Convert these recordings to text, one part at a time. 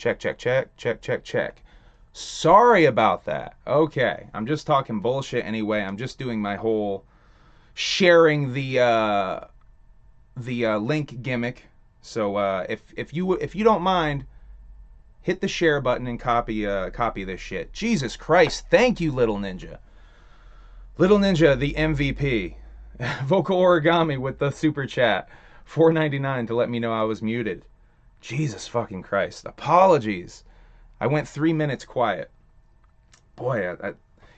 Check, check, check, check, check, check. Sorry about that. Okay, I'm just talking bullshit anyway. I'm just doing my whole sharing the link gimmick. So if you don't mind, hit the share button and copy this shit. Jesus Christ! Thank you, Little Ninja. Little Ninja, the MVP. Vocal Origami with the super chat. $4.99 to let me know I was muted. Jesus fucking Christ. Apologies. I went 3 minutes quiet. Boy,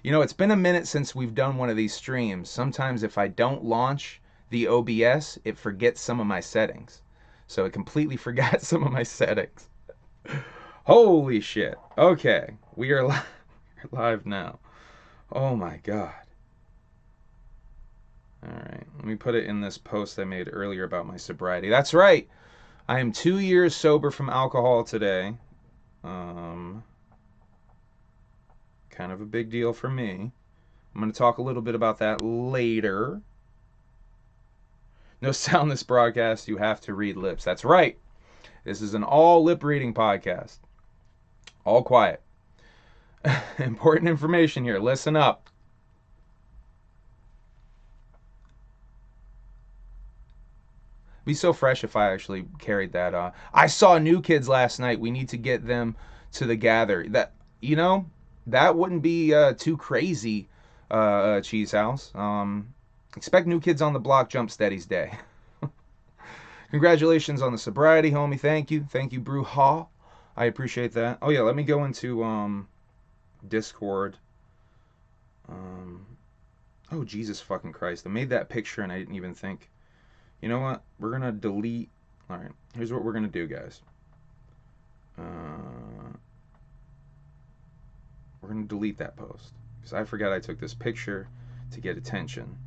you know, it's been a minute since we've done one of these streams. Sometimes if I don't launch the OBS, it forgets some of my settings. So it completely forgot some of my settings. Holy shit. Okay, we are live now. Oh my God. Alright, let me put it in this post I made earlier about my sobriety. That's right! I am 2 years sober from alcohol today. Kind of a big deal for me. I'm going to talk a little bit about that later. No sound this broadcast, you have to read lips. That's right! This is an all lip reading podcast. All quiet. Important information here. Listen up. Be so fresh if I actually carried that. I saw New Kids last night. We need to get them to the gather. That, you know, that wouldn't be too crazy, Cheese House. Expect New Kids on the Block Jump Steady's day. Congratulations on the sobriety, homie. Thank you. Thank you, Brew Ha. I appreciate that. Oh, yeah, let me go into Discord. Oh, Jesus fucking Christ. I made that picture and I didn't even think. You know what? We're going to delete. All right, here's what we're going to do, guys. We're going to delete that post because I forgot I took this picture to get attention.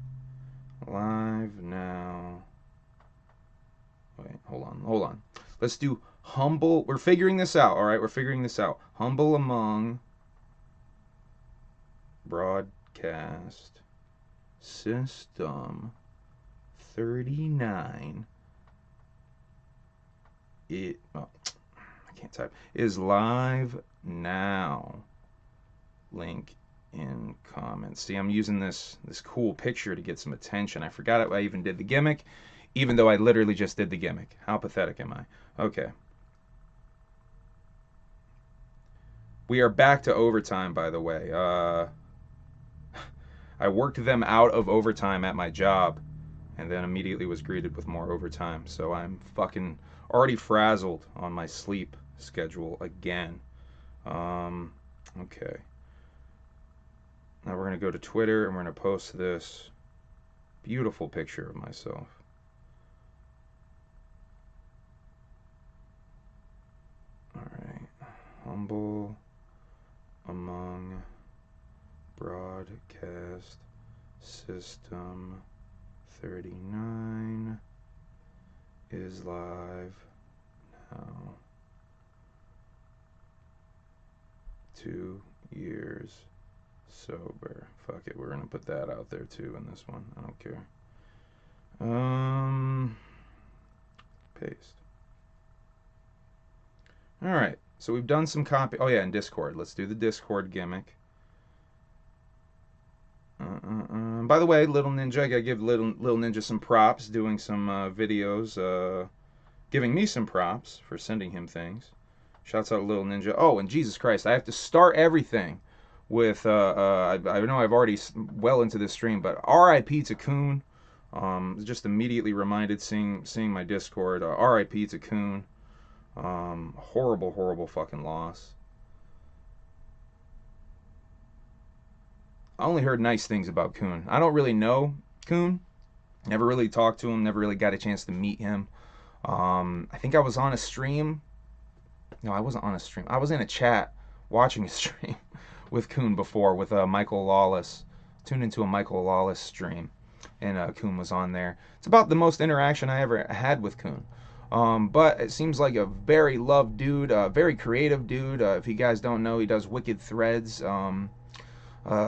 Live now. Wait, hold on. Let's do humble. We're figuring this out, all right? We're figuring this out. Humble among broadcast system 39. I can't type. Is live now. Link in comments. See, I'm using this cool picture to get some attention. I forgot I even did the gimmick, even though I literally just did the gimmick. How pathetic am I? Okay. We are back to overtime, by the way. I worked them out of overtime at my job, and then immediately was greeted with more overtime. So I'm fucking already frazzled on my sleep schedule again. Okay. Now we're going to go to Twitter and we're going to post this beautiful picture of myself. Alright. Humble among broadcast system 39 is live now. 2 years sober. Fuck it, we're gonna put that out there too in this one. I don't care. Paste. Alright, so we've done some copy. Oh yeah, in Discord. Let's do the Discord gimmick. By the way, Little Ninja, I gotta give Little Ninja some props, doing some videos, giving me some props for sending him things. Shouts out to Little Ninja. Oh, and Jesus Christ, I have to start everything with, I know I've already well into this stream, but R.I.P. Tycoon. Just immediately reminded seeing my Discord. R.I.P. Tycoon. Horrible fucking loss. I only heard nice things about Coon. I don't really know Coon. Never really talked to him. Never really got a chance to meet him. I think I was on a stream. No, I wasn't on a stream. I was in a chat watching a stream with Coon before with Michael Lawless. Tuned into a Michael Lawless stream, and Coon was on there. It's about the most interaction I ever had with Coon. But it seems like a very loved dude, very creative dude. If you guys don't know, he does wicked threads. A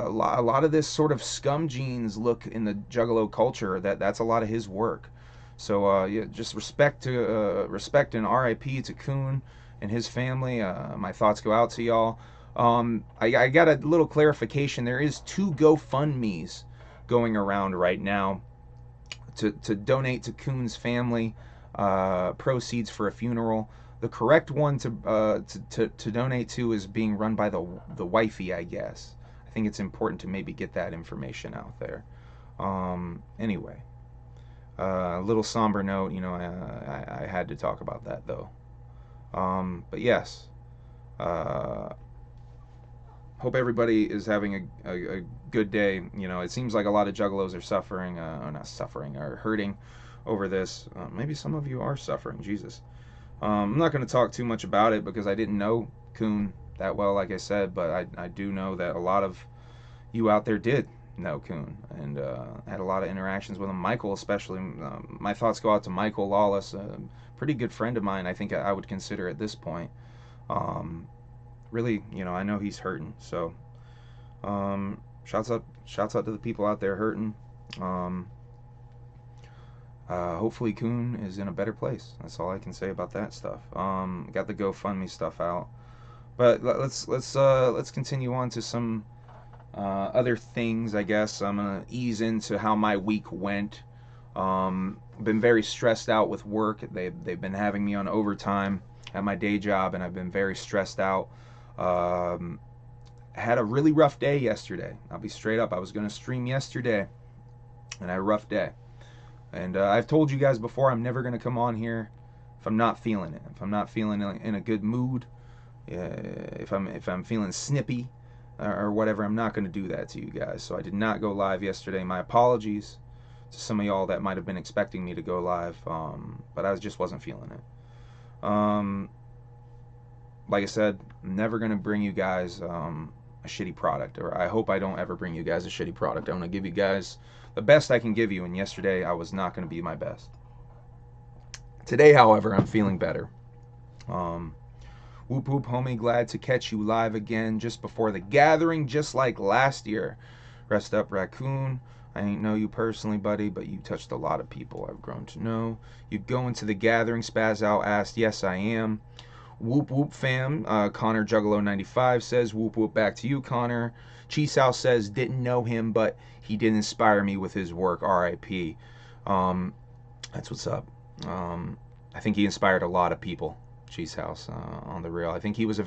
lot of this sort of scum jeans look in the Juggalo culture. That's a lot of his work. So yeah, just respect and R.I.P. to Coon. and his family. My thoughts go out to y'all. I got a little clarification. There is 2 GoFundMes going around right now to donate to Coon's family, proceeds for a funeral. The correct one to donate to is being run by the wifey, I guess. I think it's important to maybe get that information out there. Anyway, a little somber note, you know, I had to talk about that though. But yes, hope everybody is having a good day. You know, it seems like a lot of juggalos are suffering, or not suffering, are hurting over this. Maybe some of you are suffering, Jesus. I'm not going to talk too much about it because I didn't know Coon that well, like I said, but I do know that a lot of you out there did know Coon, and had a lot of interactions with him. Michael especially. My thoughts go out to Michael Lawless, a pretty good friend of mine, I think I would consider at this point. Really, you know, I know he's hurting, so shouts out to the people out there hurting. Hopefully Coon is in a better place. That's all I can say about that stuff. Got the GoFundMe stuff out, but let's continue on to some other things. I guess I'm gonna ease into how my week went. Been very stressed out with work. They've been having me on overtime at my day job, and I've been very stressed out. Had a really rough day yesterday. I'll be straight up. I was gonna stream yesterday, and I had a rough day. And I've told you guys before, I'm never gonna come on here if I'm not feeling it. If I'm not feeling in a good mood, if I'm feeling snippy or whatever, I'm not gonna do that to you guys. So I did not go live yesterday. My apologies to some of y'all that might have been expecting me to go live, but I just wasn't feeling it. Like I said, I'm never going to bring you guys a shitty product, or I hope I don't ever bring you guys a shitty product. I want to give you guys the best I can give you, and yesterday I was not going to be my best. Today, however, I'm feeling better. Whoop whoop, homie, glad to catch you live again just before the gathering, just like last year. Rest up, Raccoon. I ain't know you personally, buddy, but you touched a lot of people I've grown to know. You go into the gathering, Spaz Out asked, yes, I am. Whoop whoop fam. Connor Juggalo 95 says, whoop whoop back to you, Connor. Cheese House says, didn't know him, but he did inspire me with his work, RIP. That's what's up. I think he inspired a lot of people, Cheese House, on the real. I think he was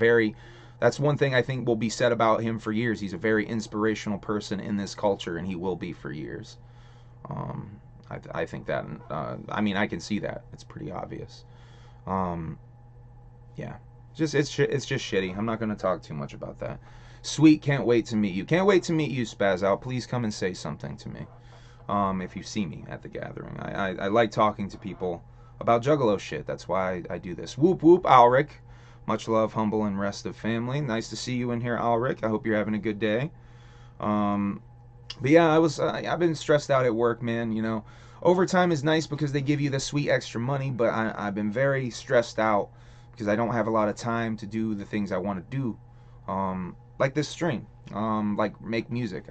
that's one thing I think will be said about him for years. He's a very inspirational person in this culture, and he will be for years. I think that, I mean, I can see that. It's pretty obvious. Yeah, it's just shitty. I'm not going to talk too much about that. Sweet, can't wait to meet you. Can't wait to meet you, Spaz Out. Please come and say something to me if you see me at the gathering. I like talking to people about Juggalo shit. That's why I do this. Whoop whoop, Alric. Much love, humble, and rest of family. Nice to see you in here, Alric. I hope you're having a good day. But yeah, I've been stressed out at work, man. You know, overtime is nice because they give you the sweet extra money, but I've been very stressed out because I don't have a lot of time to do the things I want to do, like this stream, like make music.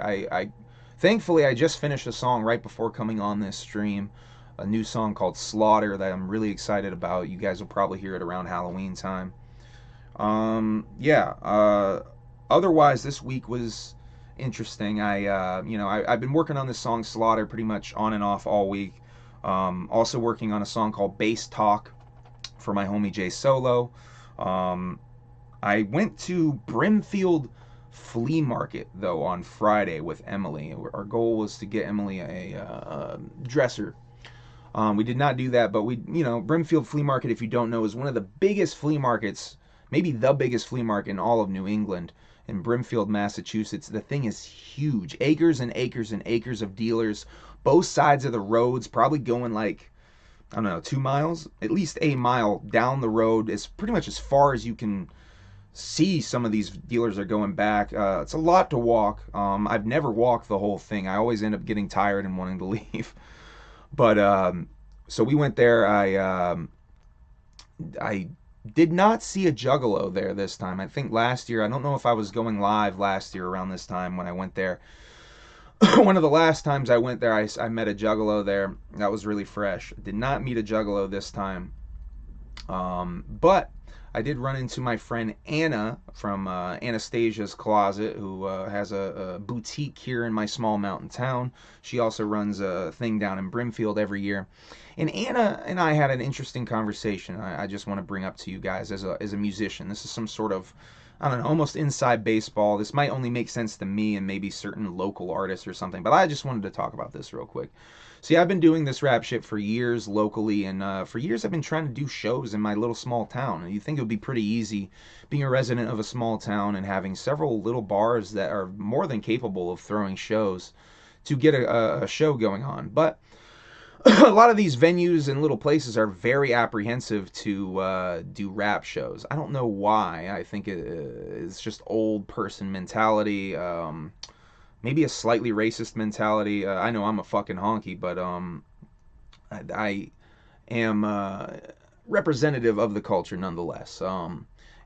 Thankfully I just finished a song right before coming on this stream, a new song called Slaughter that I'm really excited about. You guys will probably hear it around Halloween time. Otherwise this week was interesting. I've been working on this song Slaughter pretty much on and off all week. Also working on a song called Bass Talk for my homie Jay Solo. I went to Brimfield Flea Market though on Friday with Emily. Our goal was to get Emily a dresser. We did not do that, but Brimfield Flea Market, if you don't know, is one of the biggest flea markets, maybe the biggest flea market in all of New England, in Brimfield, Massachusetts. The thing is huge. Acres and acres and acres of dealers, both sides of the roads, probably going like, I don't know, 2 miles, at least a mile down the road. It's pretty much as far as you can see. Some of these dealers are going back. It's a lot to walk. I've never walked the whole thing. I always end up getting tired and wanting to leave. But so we went there. I did not see a Juggalo there this time. I think last year, I don't know if I was going live last year around this time when I went there. One of the last times I went there, I met a Juggalo there. That was really fresh. Did not meet a Juggalo this time. But I did run into my friend Anna from Anastasia's Closet, who has a boutique here in my small mountain town. She also runs a thing down in Brimfield every year. And Anna and I had an interesting conversation I just want to bring up to you guys as a musician. This is some sort of, I don't know, almost inside baseball. This might only make sense to me and maybe certain local artists or something, but I just wanted to talk about this real quick. See, I've been doing this rap shit for years locally, and for years I've been trying to do shows in my little small town. And you think it would be pretty easy being a resident of a small town and having several little bars that are more than capable of throwing shows to get a show going on. But a lot of these venues and little places are very apprehensive to do rap shows. I don't know why. I think it's just old person mentality. Maybe a slightly racist mentality. I know I'm a fucking honky, but I am representative of the culture nonetheless.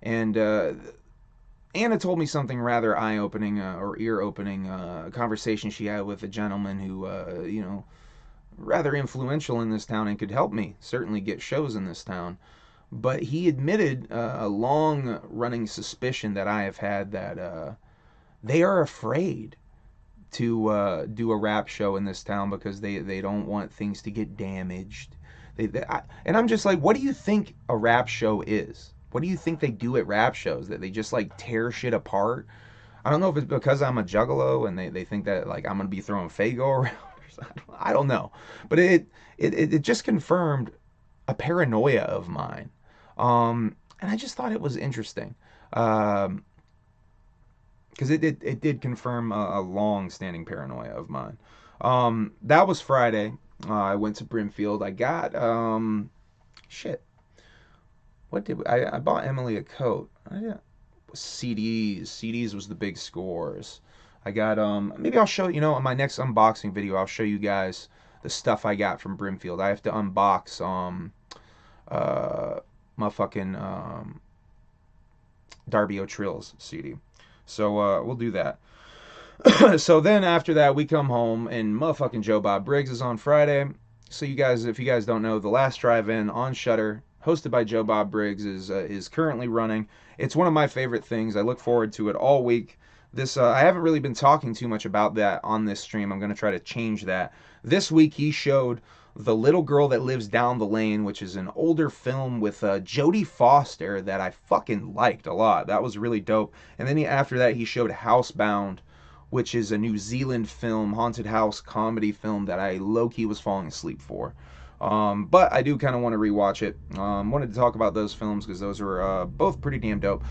And Anna told me something rather eye-opening or ear-opening, conversation she had with a gentleman who, you know, rather influential in this town and could help me certainly get shows in this town. But he admitted a long-running suspicion that I have had that they are afraid to do a rap show in this town because they don't want things to get damaged. And I'm just like, what do you think a rap show is? What do you think they do at rap shows? That they just like tear shit apart? I don't know if it's because I'm a juggalo and they think that like I'm gonna be throwing Fago around. I don't know, but it just confirmed a paranoia of mine, and I just thought it was interesting. Because it did confirm a long-standing paranoia of mine. That was Friday. I went to Brimfield. I got shit. What did I bought Emily a coat? CDs. CDs was the big scores. I got maybe I'll show you know in my next unboxing video I'll show you guys the stuff I got from Brimfield. I have to unbox my fucking Darby O'Trill's CD. So we'll do that. So then after that we come home and motherfucking Joe Bob Briggs is on Friday. So you guys, if you guys don't know, The Last Drive-In on Shudder, hosted by Joe Bob Briggs, is currently running. It's one of my favorite things. I look forward to it all week. This I haven't really been talking too much about that on this stream. I'm going to try to change that. This week he showed The Little Girl That Lives Down the Lane, which is an older film with Jodie Foster that I fucking liked a lot. That was really dope. And then after that, he showed Housebound, which is a New Zealand film, haunted house comedy film that I low-key was falling asleep for. But I do kind of want to rewatch it. Wanted to talk about those films because those were both pretty damn dope.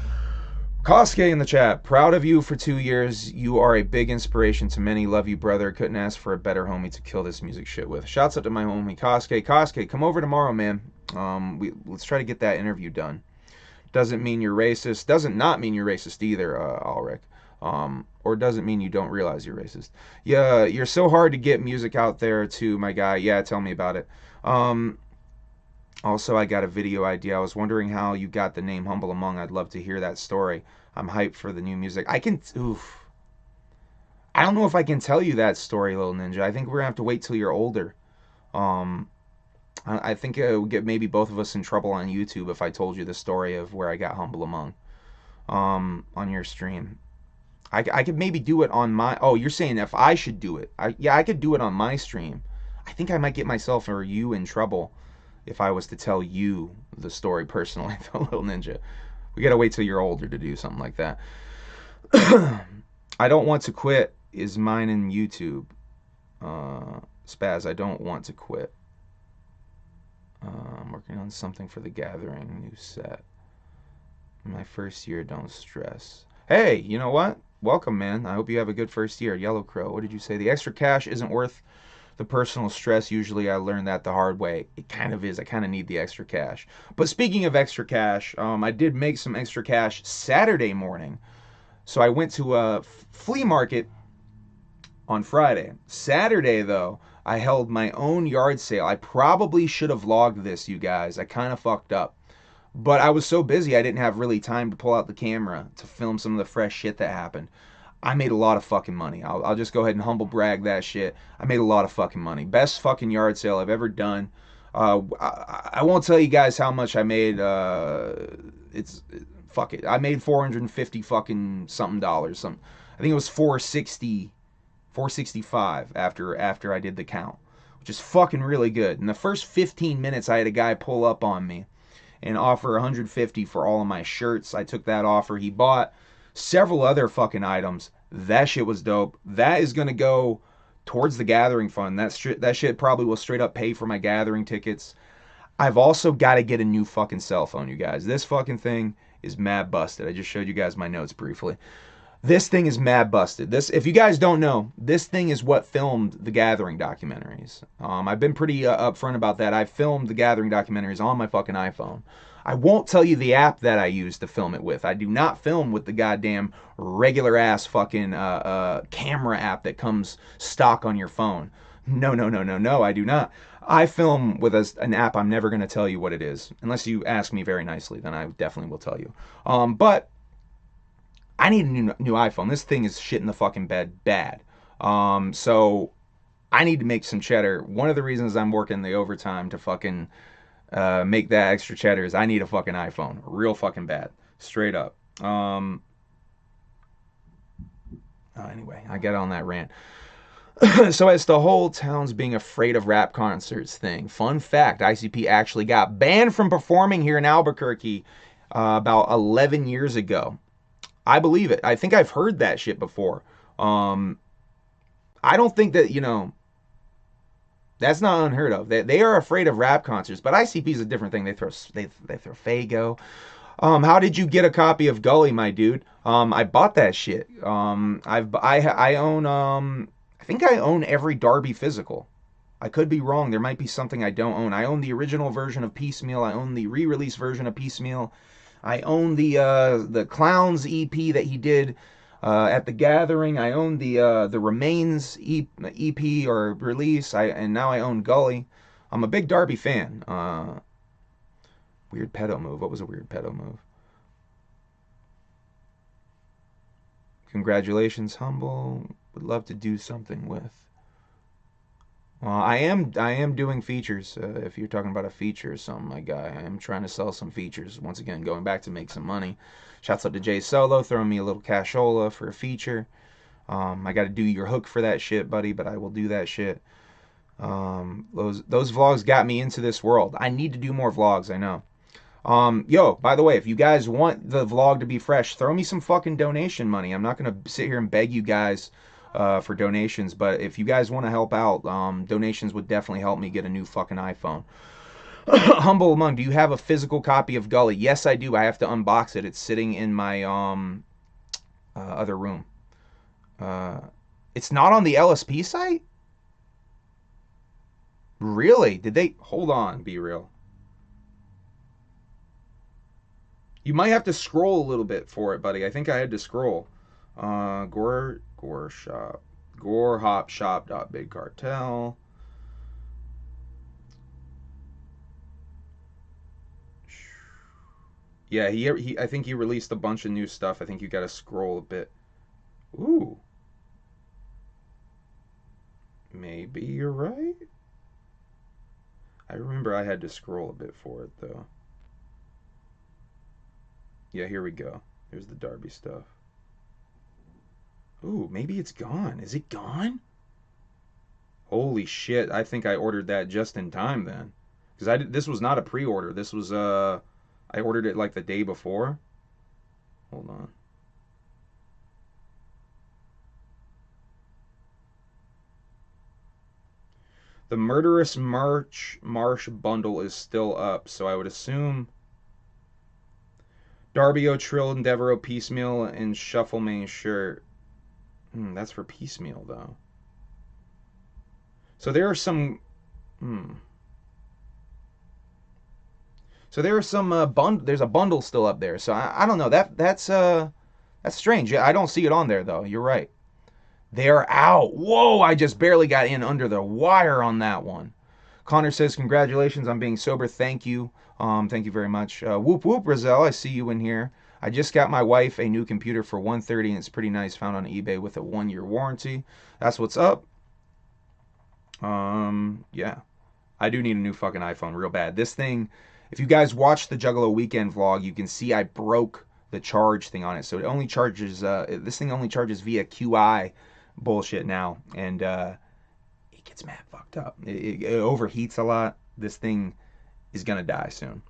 Kosuke in the chat, proud of you for 2 years. You are a big inspiration to many. Love you, brother. Couldn't ask for a better homie to kill this music shit with. Shouts out to my homie Kosuke. Kosuke, come over tomorrow, man. Let's try to get that interview done. Doesn't mean you're racist. Doesn't not mean you're racist either, Ulrich. Or doesn't mean you don't realize you're racist. Yeah, you're so hard to get music out there too, my guy. Yeah, tell me about it. Also, I got a video idea. I was wondering how you got the name Humble Among. I'd love to hear that story. I'm hyped for the new music. I don't know if I can tell you that story, little ninja. I think we're gonna have to wait till you're older. I think it would get maybe both of us in trouble on YouTube if I told you the story of where I got Humble Among on your stream. I could maybe do it on my... Oh, you're saying if I should do it. Yeah, I could do it on my stream. I think I might get myself or you in trouble if I was to tell you the story personally, the little ninja. We gotta wait till you're older to do something like that. I don't want to quit is mine in YouTube. Spaz, I don't want to quit. I'm working on something for the gathering, new set. My first year, don't stress. Hey, you know what? Welcome, man. I hope you have a good first year. Yellow Crow, what did you say? The extra cash isn't worth the personal stress. Usually I learned that the hard way. It kind of is. I kind of need the extra cash. But speaking of extra cash, I did make some extra cash Saturday morning. So I went to a flea market on Friday. Saturday, though, I held my own yard sale. I probably should have vlogged this, you guys. I kind of fucked up. But I was so busy I didn't have really time to pull out the camera to film some of the fresh shit that happened. I made a lot of fucking money. I'll just go ahead and humble brag that shit. I made a lot of fucking money. Best fucking yard sale I've ever done. I won't tell you guys how much I made. Fuck it. I made 450 fucking something dollars. I think it was 460, 465 after I did the count, which is fucking really good. In the first 15 minutes, I had a guy pull up on me and offer 150 for all of my shirts. I took that offer. He bought several other fucking items. That shit was dope. That is gonna go towards the gathering fund. That shit probably will straight up pay for my gathering tickets. I've also got to get a new fucking cell phone, you guys. This fucking thing is mad busted. I just showed you guys my notes briefly. This thing is mad busted. This, if you guys don't know, this thing is what filmed the Gathering documentaries. I've been pretty upfront about that. I filmed the Gathering documentaries on my fucking iPhone. I won't tell you the app that I use to film it with. I do not film with the goddamn regular ass fucking camera app that comes stock on your phone. No, I do not. I film with an app. I'm never going to tell you what it is. Unless you ask me very nicely, then I definitely will tell you. But I need a new iPhone. This thing is shit in the fucking bed bad. So I need to make some cheddar. One of the reasons I'm working the overtime to fucking make that extra cheddar is I need a fucking iPhone. Real fucking bad. Straight up. Anyway, I get on that rant. So as the whole town's being afraid of rap concerts thing, fun fact, ICP actually got banned from performing here in Albuquerque about 11 years ago. I believe it. I think I've heard that shit before. I don't think that, that's not unheard of. They are afraid of rap concerts, but ICP is a different thing. They throw Fago. How did you get a copy of Gully, my dude? I bought that shit. I own I think I own every Darby physical. I could be wrong. There might be something I don't own. I own the original version of Piecemeal. I own the re-release version of Piecemeal. I own the Clowns EP that he did at the Gathering. I own the Remains EP or release. And now I own Gully. I'm a big Darby fan. Weird pedo move. What was a weird pedo move? Congratulations, Humble. Would love to do something with. I am doing features. If you're talking about a feature or something, my guy, I am trying to sell some features. Once again, going back to make some money. Shouts out to Jay Solo, throwing me a little cashola for a feature. I got to do your hook for that shit, buddy, but I will do that shit. Those vlogs got me into this world. I need to do more vlogs, I know. Yo, by the way, if you guys want the vlog to be fresh, throw me some fucking donation money. I'm not going to sit here and beg you guys for donations, but if you guys want to help out, donations would definitely help me get a new fucking iPhone. Humble Among, do you have a physical copy of Gully? Yes, I do. I have to unbox it. It's sitting in my other room. It's not on the LSP site? Really? Did they... Hold on, Be Real. You might have to scroll a little bit for it, buddy. I think I had to scroll. Gore Shop. Gorehopshop.bigcartel. Yeah, I think he released a bunch of new stuff. I think you gotta scroll a bit. Ooh. Maybe you're right. I remember I had to scroll a bit for it, though. Yeah, here we go. Here's the Darby stuff. Ooh, maybe it's gone. Is it gone? Holy shit, I think I ordered that just in time then. Because this was not a pre-order. This was, I ordered it like the day before. Hold on. The Murderous Marsh bundle is still up, so I would assume Darby O'Trill, Endeavor Piecemeal, and Shuffle Main shirt. That's for Piecemeal, though. So there are some... So there are some there's a bundle still up there. So I don't know. That's strange. I don't see it on there, though. You're right. They're out. Whoa, I just barely got in under the wire on that one. Connor says, congratulations on being sober. Thank you. Thank you very much. Whoop whoop, Rizal. I see you in here. I just got my wife a new computer for $130, and it's pretty nice. Found on eBay with a 1-year warranty. That's what's up. Yeah. I do need a new fucking iPhone real bad. This thing, if you guys watch the Juggalo weekend vlog, you can see I broke the charge thing on it. So it only charges, this thing only charges via QI bullshit now. And it gets mad fucked up. It overheats a lot. This thing is going to die soon.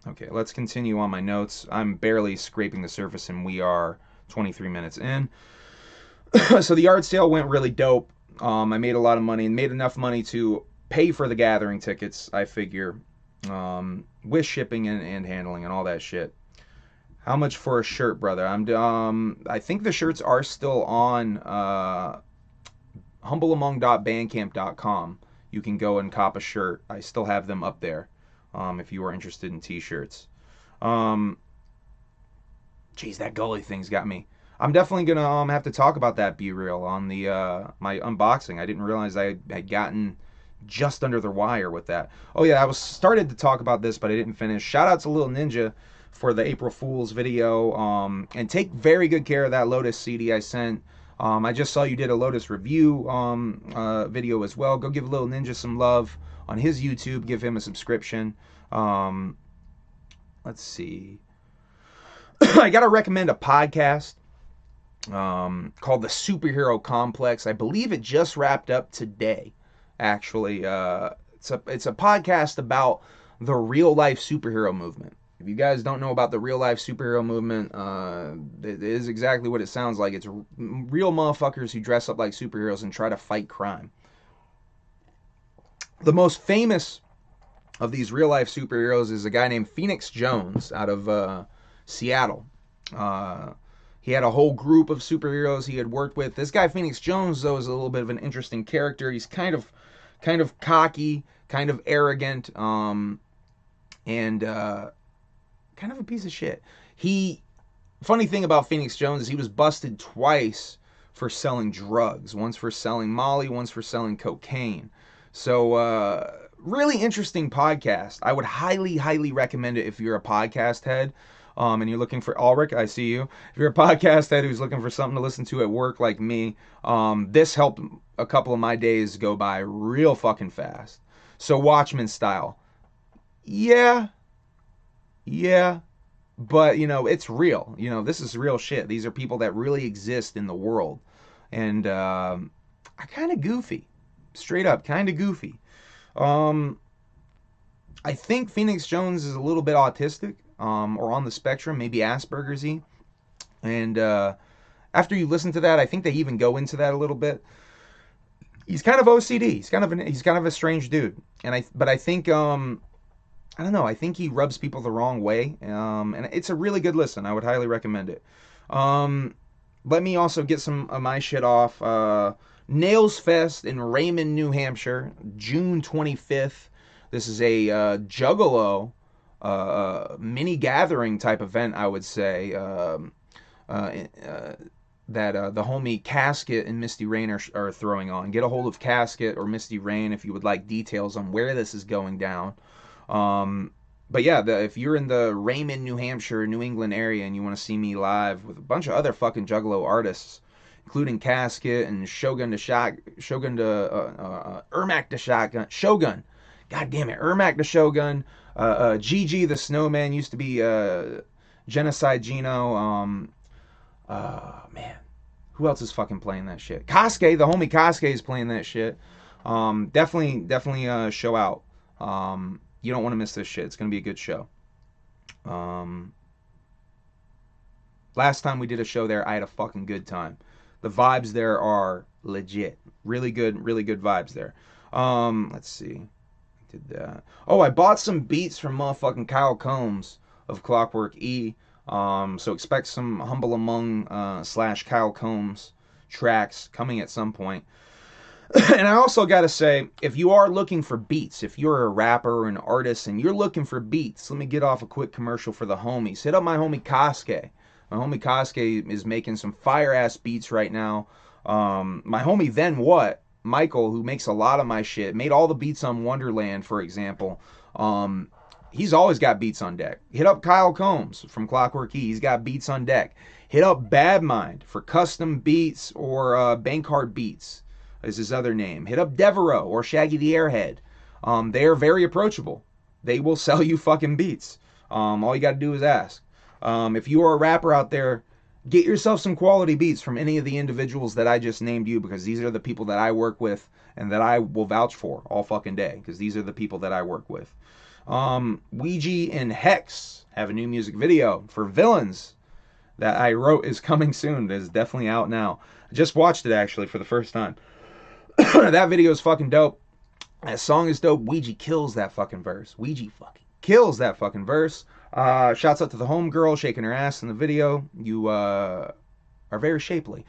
Okay, let's continue on my notes. I'm barely scraping the surface and we are 23 minutes in. So the yard sale went really dope. I made a lot of money and made enough money to pay for the gathering tickets, I figure, with shipping and handling and all that shit. How much for a shirt, brother? I think the shirts are still on humbleamong.bandcamp.com. You can go and cop a shirt. I still have them up there. If you are interested in t-shirts. Jeez, that gully thing's got me. I'm definitely gonna have to talk about that B-reel on the my unboxing. I didn't realize I had gotten just under the wire with that. Oh yeah, I started to talk about this, but I didn't finish. Shout out to Little Ninja for the April Fool's video. And take very good care of that Lotus CD I sent. I just saw you did a Lotus review video as well. Go give Little Ninja some love on his YouTube. Give him a subscription. Let's see. I gotta recommend a podcast called The Superhero Complex. I believe it just wrapped up today, actually. It's a podcast about the real life superhero movement. If you guys don't know about the real life superhero movement, it is exactly what it sounds like. It's real motherfuckers who dress up like superheroes and try to fight crime. The most famous of these real life superheroes is a guy named Phoenix Jones out of Seattle. He had a whole group of superheroes he had worked with. This guy Phoenix Jones, though, is a little bit of an interesting character. He's kind of cocky, kind of arrogant, and kind of a piece of shit. Funny thing about Phoenix Jones is he was busted twice for selling drugs. Once for selling Molly, once for selling cocaine. So, really interesting podcast. I would highly, highly recommend it if you're a podcast head. And you're looking for Ulrich, I see you. If you're a podcast head who's looking for something to listen to at work like me, this helped a couple of my days go by real fucking fast. So Watchmen style. Yeah. But, it's real. This is real shit. These are people that really exist in the world. And are kind of goofy. Straight up, kind of goofy. I think Phoenix Jones is a little bit autistic. Or on the spectrum, maybe Asperger's-y. And after you listen to that, I think they even go into that a little bit. He's kind of OCD. He's kind of a strange dude. But I think I don't know. I think he rubs people the wrong way. And it's a really good listen. I would highly recommend it. Let me also get some of my shit off. Nails Fest in Raymond, New Hampshire, June 25th. This is a Juggalo mini gathering type event, I would say, that the homie Casket and Misty Rain are throwing on. Get a hold of Casket or Misty Rain if you would like details on where this is going down. But yeah, if you're in the Raymond, New Hampshire, New England area and you want to see me live with a bunch of other fucking Juggalo artists, including Casket and Shogun to Ermac to Shotgun, Shogun. God damn it, Ermac the Shogun. Gigi the Snowman used to be Genocide Gino. Man, who else is fucking playing that shit? Kosuke, the homie Kosuke is playing that shit. Definitely show out. You don't want to miss this shit. It's gonna be a good show. Last time we did a show there, I had a fucking good time. The vibes there are legit. Really good vibes there. Let's see. Did that. Oh, I bought some beats from motherfucking Kyle Combs of Clockwork E. So expect some Humble Among / Kyle Combs tracks coming at some point. And I also gotta say, if you are looking for beats, if you're a rapper or an artist and you're looking for beats, let me get off a quick commercial for the homies. Hit up my homie Kosuke. My homie Kosuke is making some fire ass beats right now. My homie Then What, Michael, who makes a lot of my shit, made all the beats on Wonderland, for example. He's always got beats on deck. Hit up Kyle Combs from Clockwork E. He's got beats on deck. Hit up Bad Mind for custom beats or bank card beats. is his other name. Hit up Devereaux or Shaggy the Airhead. They are very approachable. They will sell you fucking beats. All you got to do is ask. If you are a rapper out there, get yourself some quality beats from any of the individuals that I just named you, because these are the people that I work with and that I will vouch for all fucking day, because these are the people that I work with. Ouija and Hex have a new music video for Villains that I wrote is coming soon. It is definitely out now. I just watched it actually for the first time. That video is fucking dope. That song is dope. Ouija kills that fucking verse. Ouija fucking kills that fucking verse. Shouts out to the homegirl shaking her ass in the video. You are very shapely.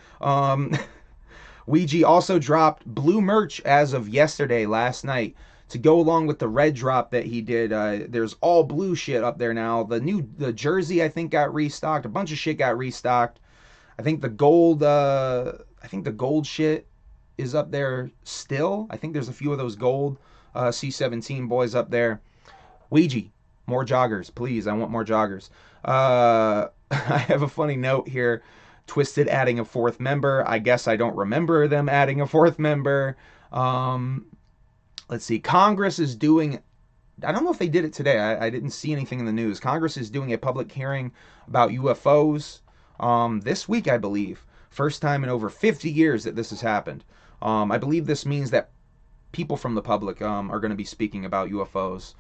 Ouija also dropped blue merch as of yesterday, last night, to go along with the red drop that he did. There's all blue shit up there now. The jersey, I think, got restocked. A bunch of shit got restocked. I think the gold shit is up there still. I think there's a few of those gold C17 boys up there. Ouija, more joggers, please. I want more joggers. I have a funny note here. Twiztid adding a fourth member. I guess I don't remember them adding a fourth member. Let's see. Congress is doing... I don't know if they did it today. I didn't see anything in the news. Congress is doing a public hearing about UFOs this week, I believe. First time in over 50 years that this has happened. I believe this means that people from the public are going to be speaking about UFOs.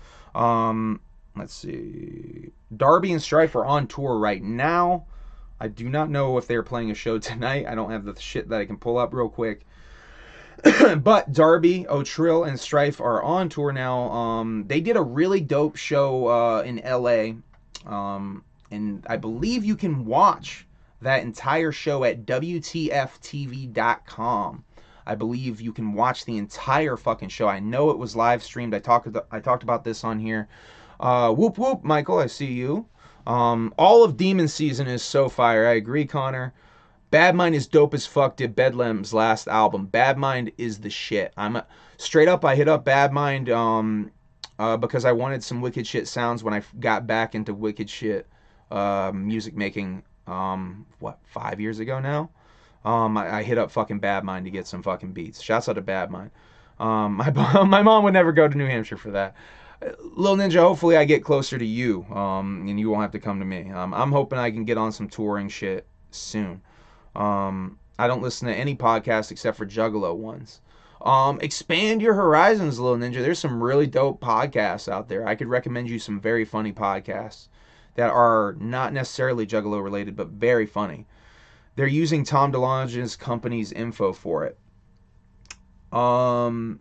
Let's see. Darby and Strife are on tour right now. I do not know if they're playing a show tonight. I don't have the shit that I can pull up real quick. But Darby, O'Trill, and Strife are on tour now. They did a really dope show in LA. And I believe you can watch that entire show at WTFTV.com. I believe you can watch the entire fucking show. I know it was live streamed. I talked about this on here. Whoop whoop, Michael, I see you. All of Demon Season is so fire. I agree, Connor. Bad Mind is dope as fuck. Did Bedlam's last album. Bad Mind is the shit. Straight up, I hit up Bad Mind because I wanted some wicked shit sounds when I got back into wicked shit music making. 5 years ago now? I hit up fucking Bad Mind to get some fucking beats. Shouts out to Bad Mind. My mom would never go to New Hampshire for that. Lil Ninja, hopefully I get closer to you, and you won't have to come to me. I'm hoping I can get on some touring shit soon. I don't listen to any podcasts except for Juggalo ones. Expand your horizons, Lil Ninja. There's some really dope podcasts out there. I could recommend you some very funny podcasts that are not necessarily Juggalo related, but very funny. They're using Tom DeLonge's company's info for it. Alric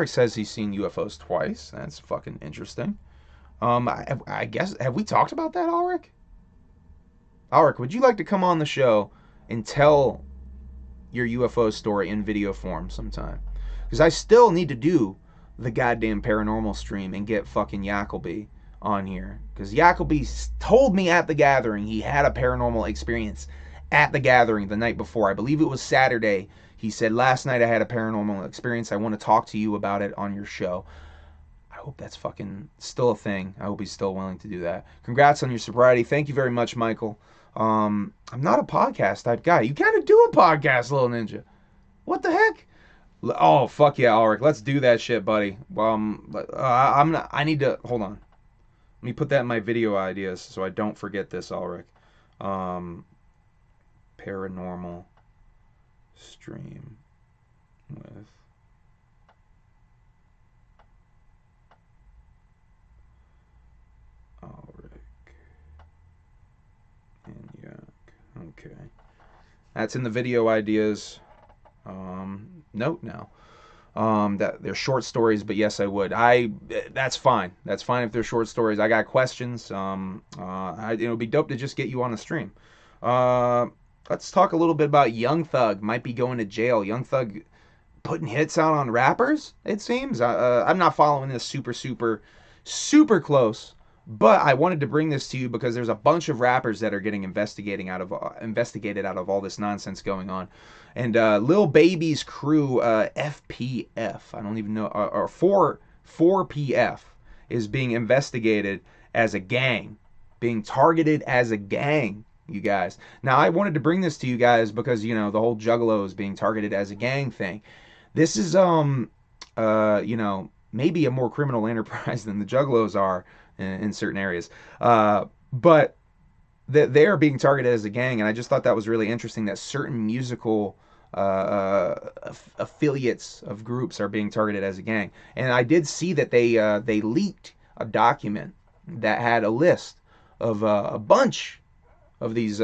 says he's seen UFOs twice. That's fucking interesting. I guess, have we talked about that, Alric? Alric, would you like to come on the show and tell your UFO story in video form sometime? Because I still need to do the goddamn paranormal stream and get fucking Yackleby on here. Because Yackleby told me at the gathering he had a paranormal experience at the gathering the night before. I believe it was Saturday. He said, last night I had a paranormal experience. I want to talk to you about it on your show. I hope that's fucking still a thing. I hope he's still willing to do that. Congrats on your sobriety. Thank you very much, Michael. I'm not a podcast type guy. You gotta do a podcast, Little Ninja. What the heck? Oh, fuck yeah, Ulrich. Let's do that shit, buddy. I need to, hold on. Let me put that in my video ideas so I don't forget this, Ulrich. Paranormal stream with Ulrich and Yak. Okay. That's in the video ideas. Note now. That they're short stories, but yes, I would. That's fine. That's fine if they're short stories. I got questions. It would be dope to just get you on the stream. Let's talk a little bit about Young Thug. Might be going to jail. Young Thug putting hits out on rappers, it seems. I'm not following this super close, but I wanted to bring this to you because there's a bunch of rappers that are getting investigated out of all this nonsense going on. And Lil Baby's crew, FPF, I don't even know, or 4PF, is being investigated as a gang, being targeted as a gang. you guys. Now, I wanted to bring this to you guys because, you know, the whole Juggalos being targeted as a gang thing. This is, you know, maybe a more criminal enterprise than the Juggalos are in certain areas. But they are being targeted as a gang, and I just thought that was really interesting that certain musical affiliates of groups are being targeted as a gang. And I did see that they leaked a document that had a list of a bunch of these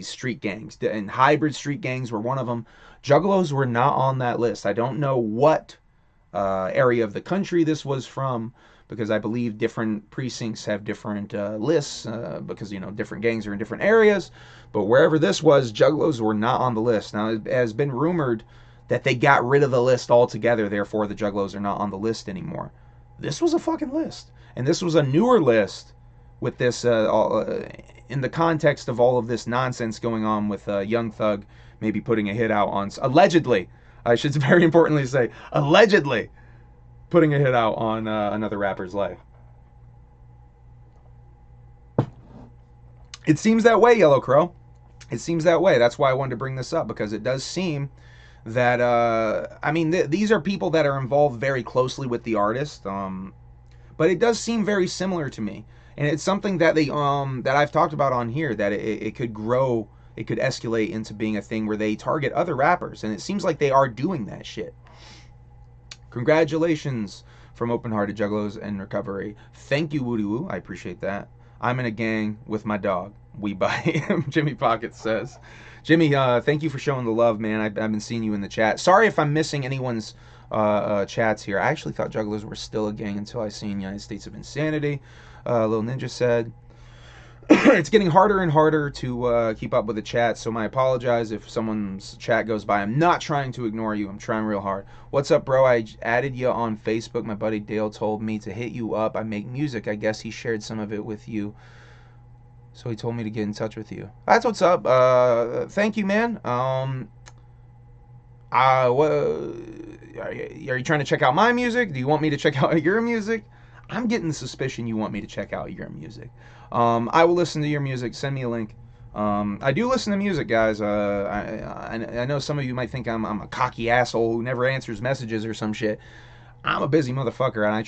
street gangs, and hybrid street gangs were one of them. Juggalos were not on that list. I don't know what area of the country this was from, because I believe different precincts have different lists, because, you know, different gangs are in different areas. But wherever this was, Juggalos were not on the list. Now, it has been rumored that they got rid of the list altogether, therefore the Juggalos are not on the list anymore. This was a fucking list. And this was a newer list with this, in the context of all of this nonsense going on with Young Thug maybe putting a hit out on, allegedly, I should very importantly say, allegedly, putting a hit out on another rapper's life. It seems that way, Yellow Crow. It seems that way. That's why I wanted to bring this up, because it does seem that, I mean, these are people that are involved very closely with the artist, but it does seem very similar to me. And it's something that that I've talked about on here, that it could grow, it could escalate into being a thing where they target other rappers, and it seems like they are doing that shit. Congratulations from Open Hearted Juggalos and Recovery. Thank you, Woody Woo. I appreciate that. I'm in a gang with my dog. We buy. Jimmy Pockets says. Jimmy, thank you for showing the love, man. I've been seeing you in the chat. Sorry if I'm missing anyone's chats here. I actually thought Juggalos were still a gang until I seen United States of Insanity. Little Ninja said. It's getting harder and harder to keep up with the chat, so I apologize if someone's chat goes by. I'm not trying to ignore you. I'm trying real hard. What's up, bro? I added you on Facebook. My buddy Dale told me to hit you up. I make music. I guess he shared some of it with you, so he told me to get in touch with you. That's what's up. Thank you, man. What, are you trying to check out my music? Do you want me to check out your music? I'm getting the suspicion you want me to check out your music. I will listen to your music. Send me a link. I do listen to music, guys. I know some of you might think I'm a cocky asshole who never answers messages or some shit. I'm a busy motherfucker, and I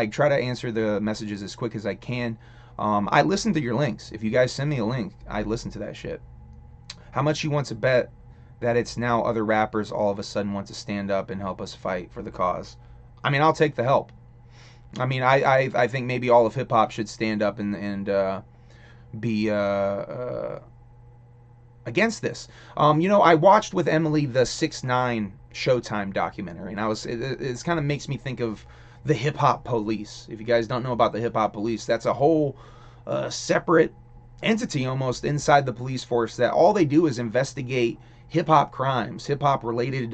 try to answer the messages as quick as I can. I listen to your links. If you guys send me a link, I listen to that shit. How much you want to bet that it's now other rappers all of a sudden want to stand up and help us fight for the cause? I mean, I'll take the help. I mean, I think maybe all of hip-hop should stand up and be against this. You know, I watched with Emily the 6ix9ine Showtime documentary, and it kind of makes me think of the hip-hop police. If you guys don't know about the hip-hop police, that's a whole separate entity almost inside the police force that all they do is investigate hip-hop crimes, hip-hop related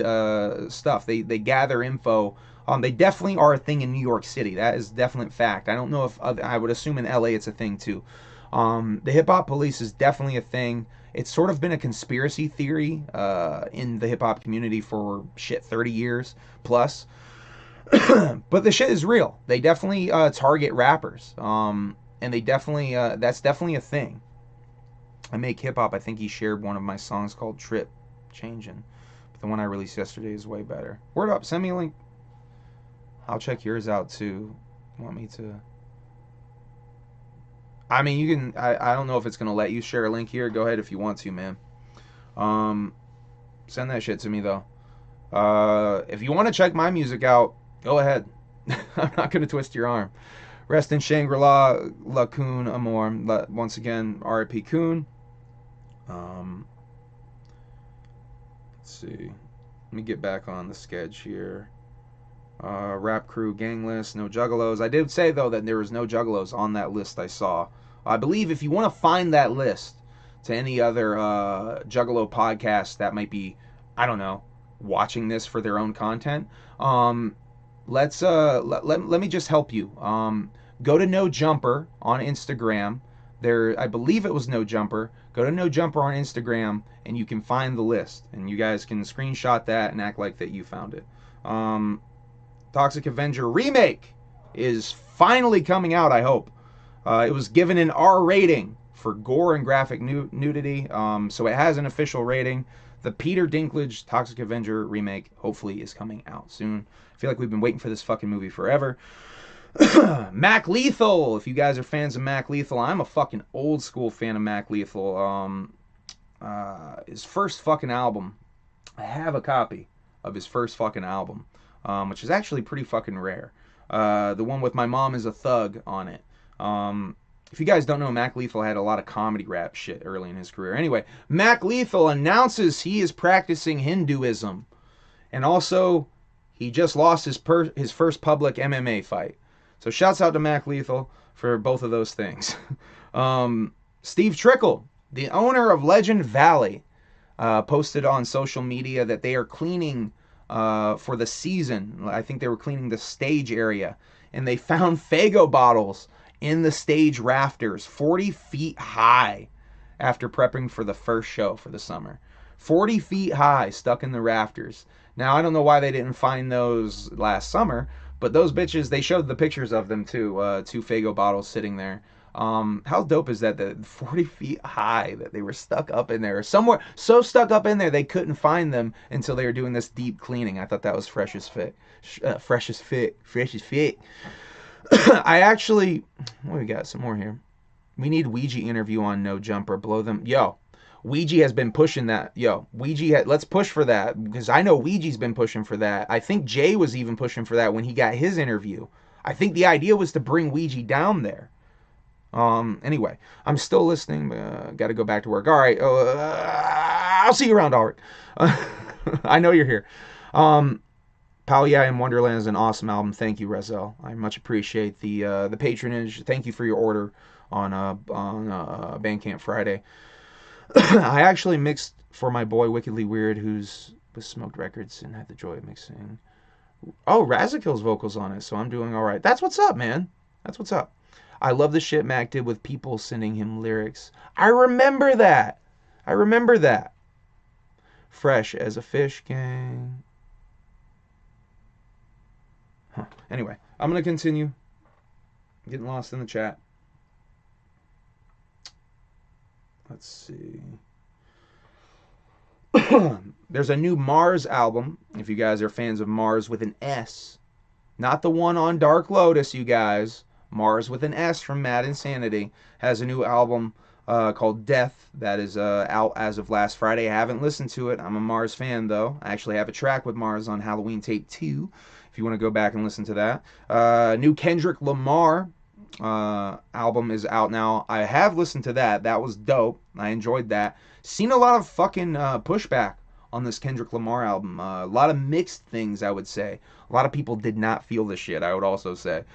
stuff. They gather info. They definitely are a thing in New York City. That is a definite fact. I don't know if I would assume in LA it's a thing too. The hip hop police is definitely a thing. It's sort of been a conspiracy theory in the hip hop community for 30 years plus. But the shit is real. They definitely target rappers, and they definitely that's definitely a thing. I make hip hop. I think he shared one of my songs called Trip Changin', but the one I released yesterday is way better. Word up, send me a link. I'll check yours out too. Want me to? I mean, you can. I don't know if it's gonna let you share a link here. Go ahead if you want to, man. Send that shit to me though. If you want to check my music out, go ahead. I'm not gonna twist your arm. Rest in Shangri-La, La Coon Amor. Once again, R.I.P. Coon. Let's see. Let me get back on the sketch here. Rap crew gang list, no Juggalos. I did say though that there was no Juggalos on that list I saw. I believe if you want to find that list to any other Juggalo podcast that might be, I don't know, watching this for their own content, let me just help you. Go to No Jumper on Instagram. I believe it was No Jumper. Go to No Jumper on Instagram and you can find the list, and you guys can screenshot that and act like that you found it. Toxic Avenger Remake is finally coming out, I hope. It was given an R rating for gore and graphic nudity. So it has an official rating. The Peter Dinklage Toxic Avenger remake hopefully is coming out soon. I feel like we've been waiting for this fucking movie forever. Mac Lethal. If you guys are fans of Mac Lethal, I'm a fucking old school fan of Mac Lethal. His first fucking album, I have a copy of his first fucking album, which is actually pretty fucking rare. The one with My Mom Is a Thug on it. If you guys don't know, Mac Lethal had a lot of comedy rap shit early in his career. Anyway, Mac Lethal announces he is practicing Hinduism. And also, he just lost his first public MMA fight. So shouts out to Mac Lethal for both of those things. Steve Trickle, the owner of Legend Valley, posted on social media that they are cleaning for the season. I think they were cleaning the stage area. And they found Faygo bottles in the stage rafters, 40 feet high, after prepping for the first show for the summer. 40 feet high, stuck in the rafters. Now, I don't know why they didn't find those last summer, but those bitches, they showed the pictures of them too, 2 Faygo bottles sitting there. How dope is that 40 feet high, that they were stuck up in there, somewhere so stuck up in there they couldn't find them until they were doing this deep cleaning. I thought that was fresh as fit. I actually, what we got? Some more here. We need Ouija interview on No Jumper. Blow them. Yo, Ouija has been pushing that. Yo, Ouija, let's push for that, because I know Ouija's been pushing for that. I think Jay was even pushing for that when he got his interview. I think the idea was to bring Ouija down there. Anyway, I'm still listening. Got to go back to work. All right. I'll see you around, Ulrich. I know you're here. Pal, yeah, in Wonderland is an awesome album. Thank you, Rezel. I much appreciate the patronage. Thank you for your order on Bandcamp Friday. I actually mixed for my boy Wickedly Weird, who's with Smoked Records, and had the joy of mixing. Oh, Razakill's vocals on it, so I'm doing all right. That's what's up, man. That's what's up. I love the shit Mac did with people sending him lyrics. I remember that. Fresh as a fish, gang. Huh. Anyway, I'm going to continue. Getting lost in the chat. Let's see. There's a new Mars album, if you guys are fans of Mars with an S. Not the one on Dark Lotus, you guys. Mars with an S from Mad Insanity has a new album called Death that is out as of last Friday. I haven't listened to it. I'm a Mars fan, though. I actually have a track with Mars on Halloween Tape 2, if you want to go back and listen to that. New Kendrick Lamar album is out now. I have listened to that. That was dope. I enjoyed that. Seen a lot of fucking pushback on this Kendrick Lamar album. A lot of mixed things, I would say. A lot of people did not feel the shit, I would also say.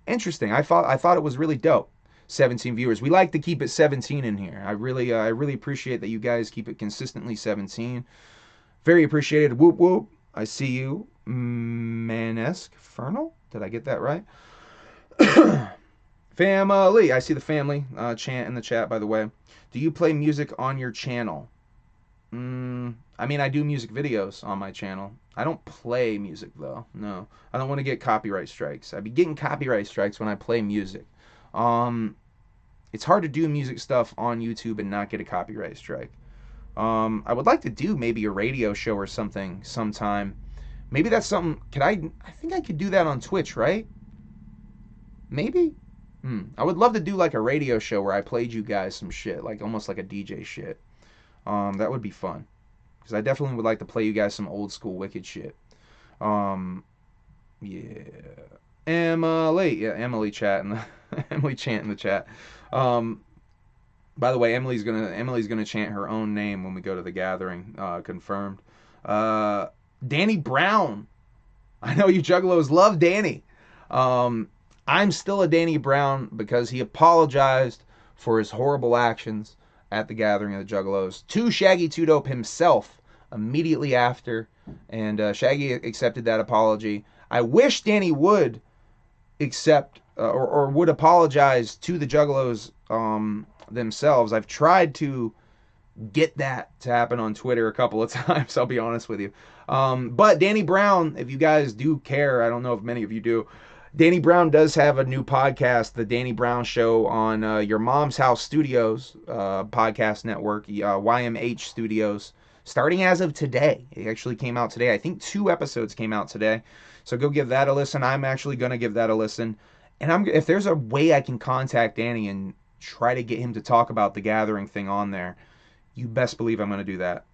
Interesting. I thought it was really dope. 17 viewers. We like to keep it 17 in here. I really appreciate that you guys keep it consistently 17. Very appreciated. Whoop whoop. I see you. Manesque Fernal? Did I get that right? Family. I see the family chant in the chat, by the way. Do you play music on your channel? I mean, I do music videos on my channel. I don't play music, though. No. I don't want to get copyright strikes. I'd be getting copyright strikes when I play music. It's hard to do music stuff on YouTube and not get a copyright strike. I would like to do maybe a radio show or something sometime. Maybe that's something... I think I could do that on Twitch, right? Maybe? I would love to do like a radio show where I played you guys some shit. Like almost like a DJ shit. That would be fun. Because I definitely would like to play you guys some old school wicked shit. Yeah. Emily. Yeah, Emily chat in the Emily chant in the chat. By the way, Emily's gonna chant her own name when we go to the gathering. Confirmed. Danny Brown. I know you Juggalos love Danny. I'm still a Danny Brown because he apologized for his horrible actions at the gathering of the Juggalos to Shaggy 2 Dope himself immediately after, and Shaggy accepted that apology. I wish Danny would accept or would apologize to the Juggalos themselves. I've tried to get that to happen on Twitter a couple of times, I'll be honest with you. But Danny Brown, if you guys do care, I don't know if many of you do, Danny Brown does have a new podcast, The Danny Brown Show, on Your Mom's House Studios podcast network, YMH Studios, starting as of today. It actually came out today. I think 2 episodes came out today. So go give that a listen. I'm actually going to give that a listen. And if there's a way I can contact Danny and try to get him to talk about the Gathering thing on there, you best believe I'm going to do that.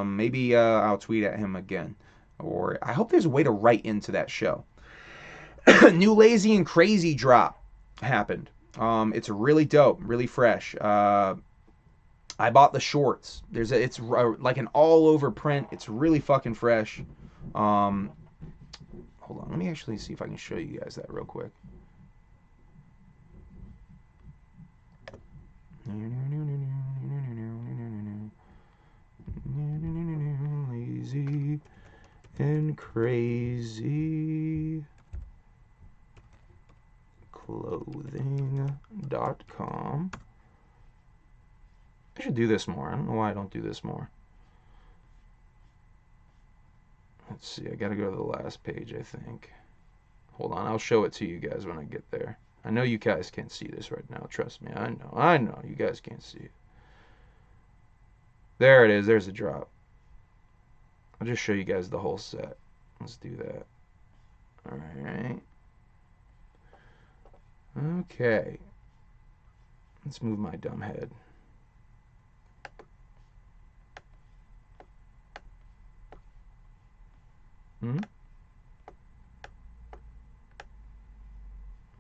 Maybe I'll tweet at him again. Or I hope there's a way to write into that show. New Lazy and Crazy drop happened. It's really dope, really fresh. I bought the shorts. It's like an all over print. It's really fucking fresh. Hold on, let me actually see if I can show you guys that real quick. Lazy and Crazy clothing.com. I should do this more. I don't know why I don't do this more. Let's see. I gotta go to the last page, I think. Hold on. I'll show it to you guys when I get there. I know you guys can't see this right now. Trust me. I know. You guys can't see it. There it is. There's a drop. I'll just show you guys the whole set. Let's do that. Alright. Okay. Let's move my dumb head.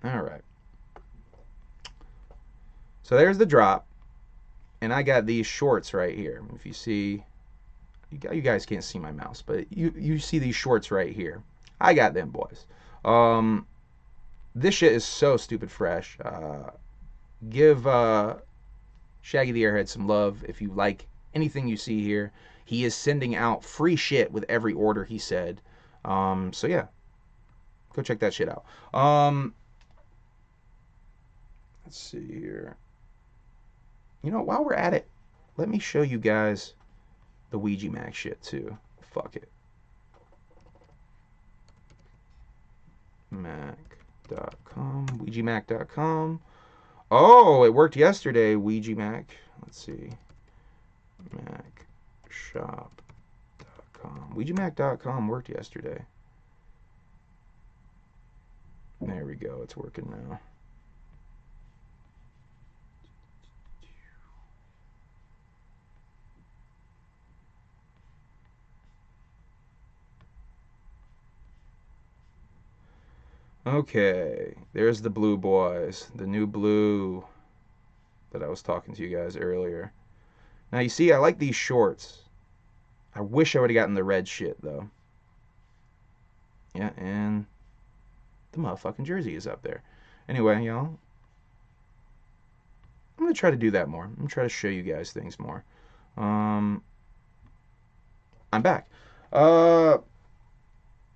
Alright. So there's the drop. And I got these shorts right here. If you see, you guys can't see my mouse, but you see these shorts right here. I got them, boys. This shit is so stupid fresh. Give Shaggy the Airhead some love if you like anything you see here. He is sending out free shit with every order, he said. So yeah, go check that shit out. Let's see here. You know, while we're at it, let me show you guys the Ouija Mac shit too. Fuck it. Mac.com, OuijaMac.com. Oh, it worked yesterday, Ouija Mac. Let's see. MacShop.com. OuijaMac.com worked yesterday. There we go. It's working now. Okay, there's the blue boys, the new blue that I was talking to you guys earlier. Now you see, I like these shorts. I wish I would have gotten the red shit though. Yeah, and the motherfucking jersey is up there. Anyway, y'all, I'm gonna try to do that more. I'm gonna try to show you guys things more. I'm back.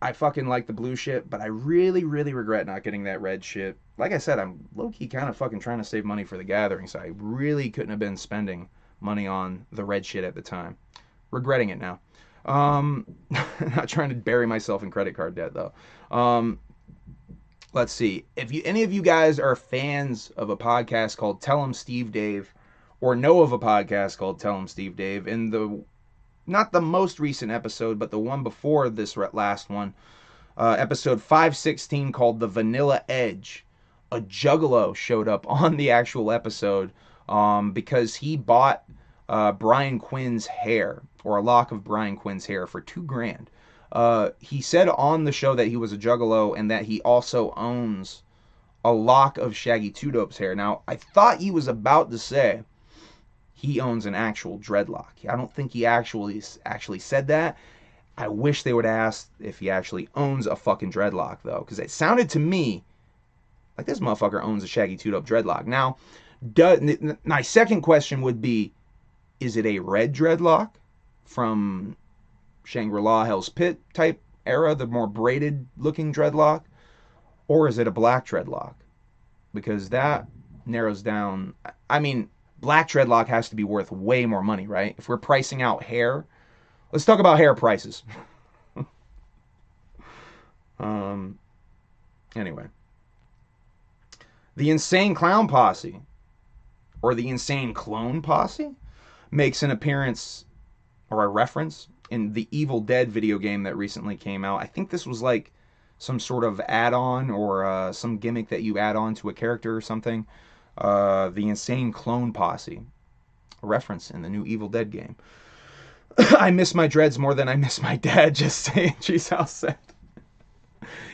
I fucking like the blue shit, but I really, really regret not getting that red shit. Like I said, I'm low-key kind of fucking trying to save money for the Gathering, so I really couldn't have been spending money on the red shit at the time. Regretting it now. Not trying to bury myself in credit card debt, though. Let's see. If any of you guys are fans of a podcast called Tell 'em Steve Dave, or know of a podcast called Tell 'em Steve Dave, in the not the most recent episode, but the one before this last one, episode 516 called The Vanilla Edge, a Juggalo showed up on the actual episode because he bought Brian Quinn's hair, or a lock of Brian Quinn's hair, for $2,000. He said on the show that he was a Juggalo and that he also owns a lock of Shaggy 2 Dope's hair. Now, I thought he was about to say he owns an actual dreadlock. I don't think he actually said that. I wish they would ask if he actually owns a fucking dreadlock, though, because it sounded to me like this motherfucker owns a Shaggy 2 Dope dreadlock. Now, my second question would be, is it a red dreadlock from Shangri-La, Hell's Pit type era, the more braided looking dreadlock, or is it a black dreadlock? Because that narrows down, I mean, black dreadlock has to be worth way more money, right? If we're pricing out hair, let's talk about hair prices. Anyway, The Insane Clown Posse, or the Insane Clone Posse, makes an appearance or a reference in the Evil Dead video game that recently came out. I think this was like some sort of add-on or some gimmick that you add on to a character or something. The Insane Clone Posse, a reference in the new Evil Dead game. I miss my dreads more than I miss my dad, just saying, Cheese House said.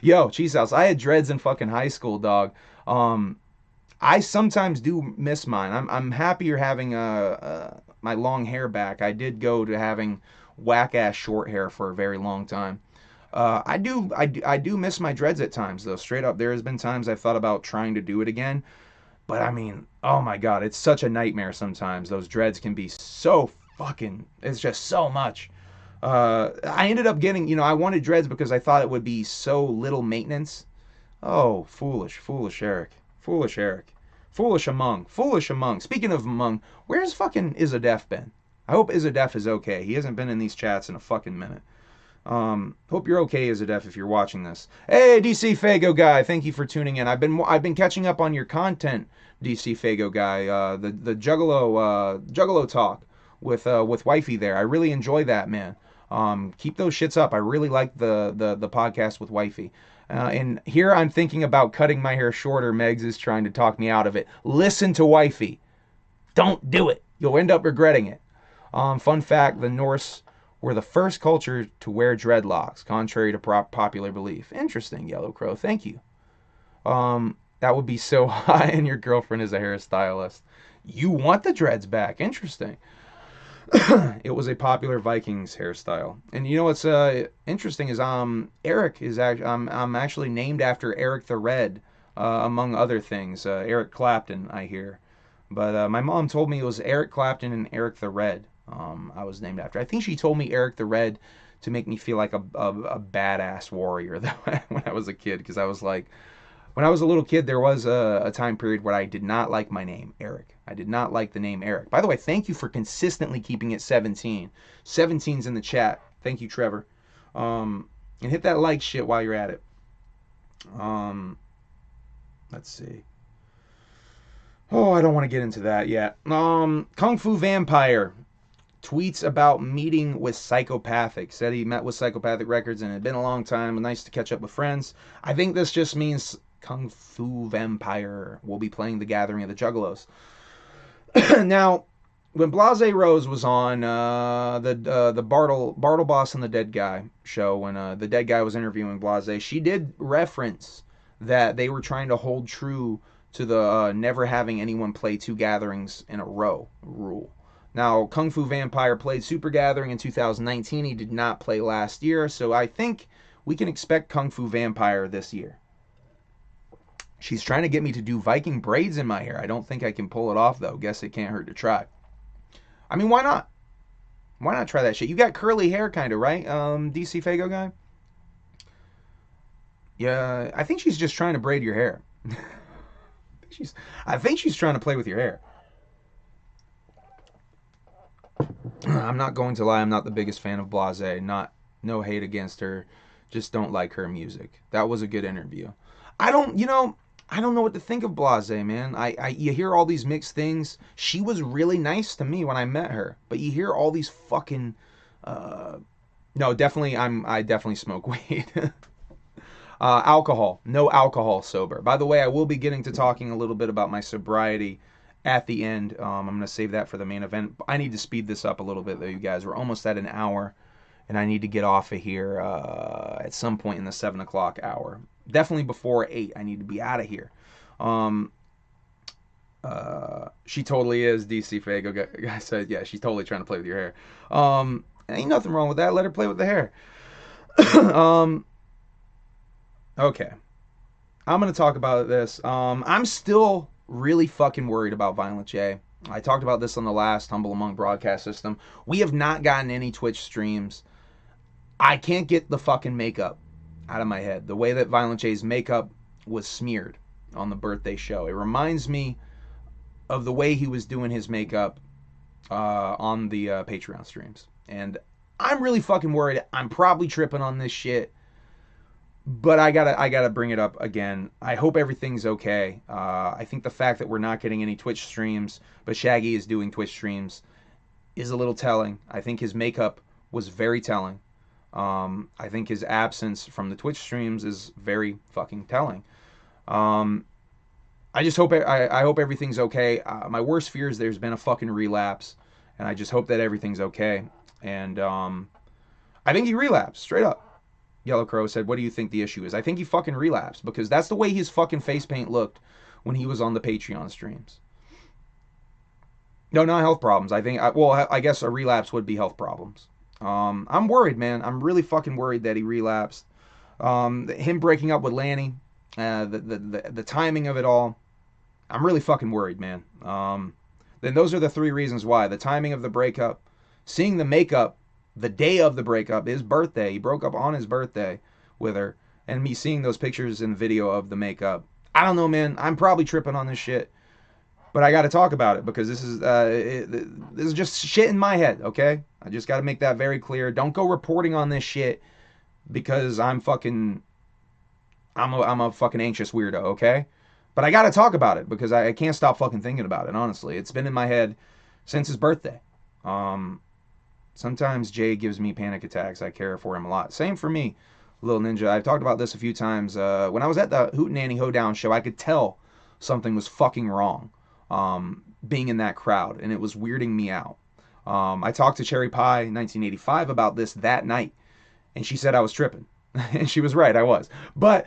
Yo, Cheese House, I had dreads in fucking high school, dog. I sometimes do miss mine. I'm happier having my long hair back. I did go to having whack ass short hair for a very long time. I do miss my dreads at times though. Straight up, there has been times I've thought about trying to do it again, but I mean, oh my god, it's such a nightmare sometimes. Those dreads can be so fucking. It's just so much. I ended up getting, I wanted dreads because I thought it would be so little maintenance. Oh, foolish Eric. Foolish Eric. Foolish among. Speaking of among, where's fucking Izadef been? I hope Izadef is okay. He hasn't been in these chats in a fucking minute. Hope you're okay, Izadef, if you're watching this. Hey, DC Fago guy, thank you for tuning in. I've been catching up on your content, DC Fago guy. The Juggalo talk with Wifey there. I really enjoy that, man. Keep those shits up. I really like the podcast with Wifey. And here I'm thinking about cutting my hair shorter. Megs is trying to talk me out of it. Listen to Wifey. Don't do it. You'll end up regretting it. Fun fact, the Norse were the first culture to wear dreadlocks, contrary to popular belief. Interesting, Yellow Crow. Thank you. That would be so high, and your girlfriend is a hairstylist. You want the dreads back. Interesting. It was a popular Vikings hairstyle. And you know what's interesting is Eric is I'm actually named after Eric the Red, among other things. Eric Clapton, I hear. But my mom told me it was Eric Clapton and Eric the Red I was named after. I think she told me Eric the Red to make me feel like a badass warrior when I was a kid. Because I was like, when I was a little kid, there was a time period where I did not like my name, Eric. I did not like the name Eric. By the way, thank you for consistently keeping it 17. 17's in the chat. Thank you, Trevor. And hit that like shit while you're at it. Let's see. Oh, I don't want to get into that yet. Kung Fu Vampire tweets about meeting with Psychopathic. Said he met with Psychopathic Records and it had been a long time. Nice to catch up with friends. I think this just means Kung Fu Vampire will be playing the Gathering of the Juggalos. Now, when Blase Rose was on the Bartle Boss and the Dead Guy show, when the Dead Guy was interviewing Blase, she did reference that they were trying to hold true to the never having anyone play 2 gatherings in a row rule. Now, Kung Fu Vampire played Super Gathering in 2019. He did not play last year, so I think we can expect Kung Fu Vampire this year. She's trying to get me to do Viking braids in my hair. I don't think I can pull it off, though. Guess it can't hurt to try. I mean, why not? Why not try that shit? You got curly hair, kind of, right, DC Fago guy? Yeah, I think she's just trying to braid your hair. I think she's trying to play with your hair. I'm not going to lie. I'm not the biggest fan of Blase. No hate against her. Just don't like her music. That was a good interview. I don't know what to think of Blase, man. You hear all these mixed things. She was really nice to me when I met her, but you hear all these fucking. No, definitely. I definitely smoke weed. Alcohol. No alcohol sober. By the way, I will be getting to talking a little bit about my sobriety at the end. I'm going to save that for the main event. I need to speed this up a little bit, though, you guys. We're almost at an hour, and I need to get off of here at some point in the 7 o'clock hour. Definitely before 8. I need to be out of here. She totally is, DC Fago. Guy said, yeah, she's totally trying to play with your hair. Ain't nothing wrong with that. Let her play with the hair. Okay. I'm going to talk about this. I'm still really fucking worried about Violent J. I talked about this on the last Humble Among broadcast system. We have not gotten any Twitch streams. I can't get the fucking makeup out of my head. The way that Violent J's makeup was smeared on the birthday show. It reminds me of the way he was doing his makeup on the Patreon streams. And I'm really fucking worried. I'm probably tripping on this shit. But I gotta bring it up again. I hope everything's okay. I think the fact that we're not getting any Twitch streams, but Shaggy is doing Twitch streams, is a little telling. I think his makeup was very telling. I think his absence from the Twitch streams is very fucking telling. I just hope I hope everything's okay. My worst fear is there's been a fucking relapse, and I just hope that everything's okay. And I think he relapsed straight up. Yellow Crow said, "What do you think the issue is?" I think he fucking relapsed because that's the way his fucking face paint looked when he was on the Patreon streams. No, not health problems. I think, well, I guess a relapse would be health problems. I'm worried, man. I'm really fucking worried that he relapsed. Him breaking up with Lanny, the timing of it all. I'm really fucking worried, man. Then those are the three reasons why. The timing of the breakup, seeing the makeup the day of the breakup, his birthday. He broke up on his birthday with her. And me seeing those pictures and video of the makeup. I don't know, man. I'm probably tripping on this shit. But I got to talk about it because this is just shit in my head, okay? I just got to make that very clear. Don't go reporting on this shit because I'm a fucking anxious weirdo, okay? But I got to talk about it because I can't stop fucking thinking about it, honestly. It's been in my head since his birthday. Sometimes Jay gives me panic attacks. I care for him a lot. Same for me, Little Ninja. I've talked about this a few times. When I was at the Hootenanny Hoedown show, I could tell something was fucking wrong being in that crowd, and it was weirding me out. I talked to Cherry Pie in 1985 about this that night, and she said I was tripping. And she was right, I was. But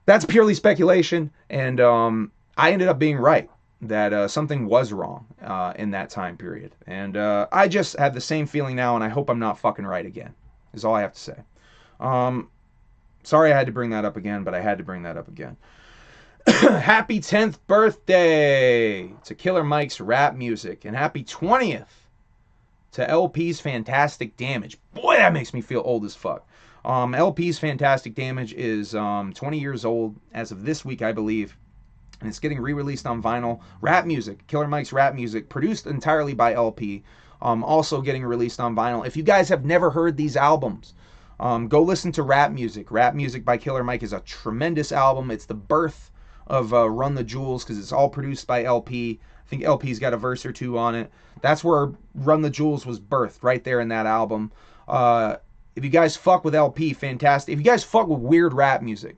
that's purely speculation, and I ended up being right. That something was wrong in that time period. And I just have the same feeling now, and I hope I'm not fucking right again, is all I have to say. Sorry I had to bring that up again, but I had to bring that up again. Happy 10th birthday to Killer Mike's rap music, and happy 20th to LP's Fantastic Damage. Boy, that makes me feel old as fuck. LP's Fantastic Damage is 20 years old as of this week, I believe. And it's getting re-released on vinyl. Rap music, Killer Mike's rap music, produced entirely by LP. Also getting released on vinyl. If you guys have never heard these albums, go listen to Rap Music. Rap Music by Killer Mike is a tremendous album. It's the birth of Run the Jewels because it's all produced by LP. I think LP's got a verse or two on it. That's where Run the Jewels was birthed, right there in that album. If you guys fuck with LP, fantastic. If you guys fuck with weird rap music,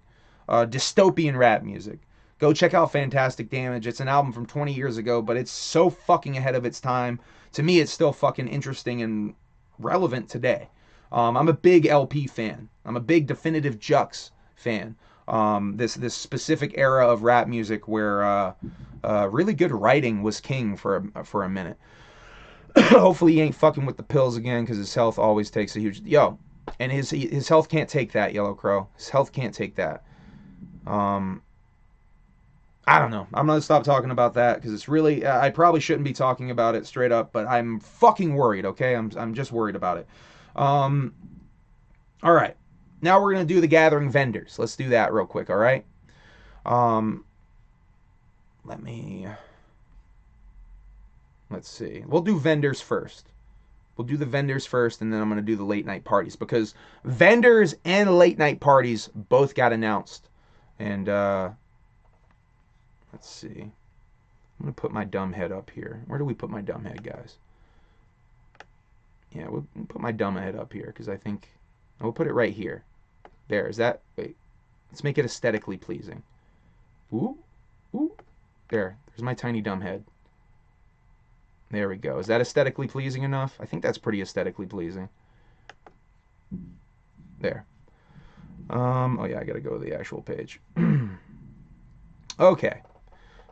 dystopian rap music, go check out Fantastic Damage. It's an album from 20 years ago, but it's so fucking ahead of its time. To me, it's still fucking interesting and relevant today. I'm a big LP fan. I'm a big Definitive JUGGS fan. This specific era of rap music where really good writing was king for a minute. Hopefully he ain't fucking with the pills again because his health always takes a huge... and his health can't take that, Yellow Crow. His health can't take that. I don't know. I'm going to stop talking about that because it's really... I probably shouldn't be talking about it straight up, but I'm fucking worried, okay? I'm just worried about it. All right. Now we're going to do the gathering vendors. Let's do that real quick, all right? Let's see. We'll do vendors first. We'll do the vendors first, and then I'm going to do the late night parties because vendors and late night parties both got announced. And, let's see. I'm going to put my dumb head up here. Where do we put my dumb head, guys? Yeah, we'll put my dumb head up here because I think... We'll put it right here. There. Is that... Wait. Let's make it aesthetically pleasing. Ooh. Ooh. There. There's my tiny dumb head. There we go. Is that aesthetically pleasing enough? I think that's pretty aesthetically pleasing. There. Oh, yeah, I got to go to the actual page. Okay.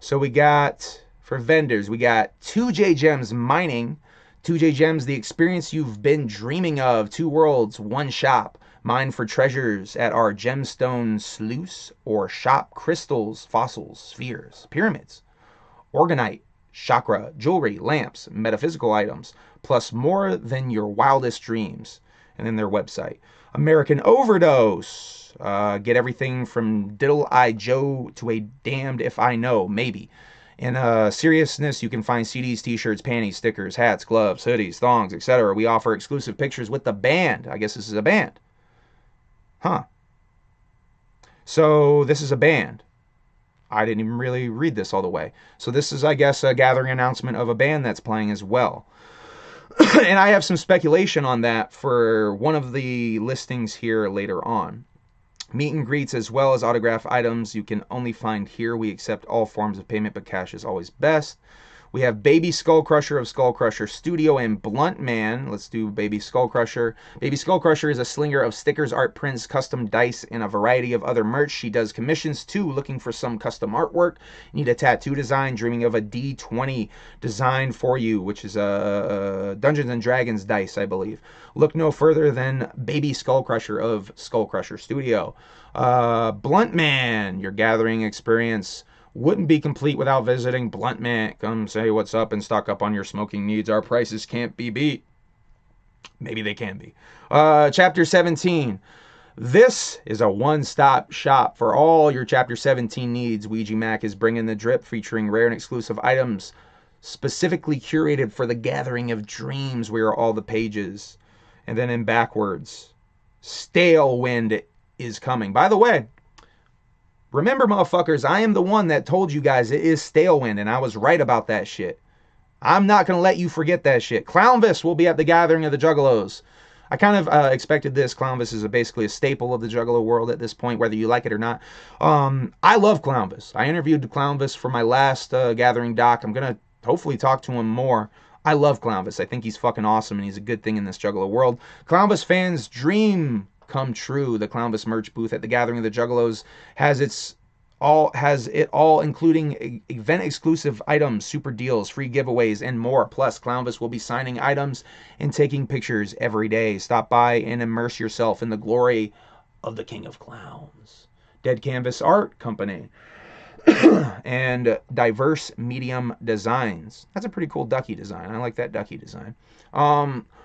So we got, for vendors, we got 2J Gems Mining. 2J Gems, the experience you've been dreaming of. 2 worlds, 1 shop. Mine for treasures at our gemstone sluice or shop crystals, fossils, spheres, pyramids, organite, chakra, jewelry, lamps, metaphysical items, plus more than your wildest dreams. And then their website. American Overdose. Get everything from Diddle Eye Joe to a Damned If I Know, maybe. In seriousness, you can find CDs, t-shirts, panties, stickers, hats, gloves, hoodies, thongs, etc. We offer exclusive pictures with the band. I guess this is a band. Huh. So this is a band. I didn't even really read this all the way. So this is, I guess, a gathering announcement of a band that's playing as well. And I have some speculation on that for one of the listings here later on. Meet and greets as well as autograph items you can only find here. We accept all forms of payment, but cash is always best. We have Baby Skull Crusher of Skull Crusher Studio and Blunt Man. Let's do Baby Skull Crusher. Baby Skull Crusher is a slinger of stickers, art prints, custom dice, and a variety of other merch. She does commissions too, looking for some custom artwork. Need a tattoo design, dreaming of a D20 design for you, which is a Dungeons and Dragons dice, I believe. Look no further than Baby Skull Crusher of Skull Crusher Studio. Blunt Man, your gathering experience wouldn't be complete without visiting Blunt Man. Come say what's up and stock up on your smoking needs. Our prices can't be beat. Maybe they can be. Chapter 17. This is a one-stop shop for all your Chapter 17 needs. Ouija Mac is bringing the drip, featuring rare and exclusive items specifically curated for the gathering of dreams. Where are all the pages? And then in backwards, Stale Wind is coming. By the way, remember, motherfuckers, I am the one that told you guys it is Stalewind, and I was right about that shit. I'm not going to let you forget that shit. Clownvis will be at the gathering of the Juggalos. I kind of expected this. Clownvis is basically a staple of the Juggalo world at this point, whether you like it or not. I love Clownvis. I interviewed Clownvis for my last gathering doc. I'm going to hopefully talk to him more. I love Clownvis. I think he's fucking awesome, and he's a good thing in this Juggalo world. Clownvis fans' dream come true. The Clownvis merch booth at the gathering of the Juggalos has it all, including event exclusive items, super deals, free giveaways, and more. Plus, Clownvis will be signing items and taking pictures every day. Stop by and immerse yourself in the glory of the King of Clowns. Dead Canvas Art Company and Diverse Medium Designs. That's a pretty cool ducky design. I like that ducky design.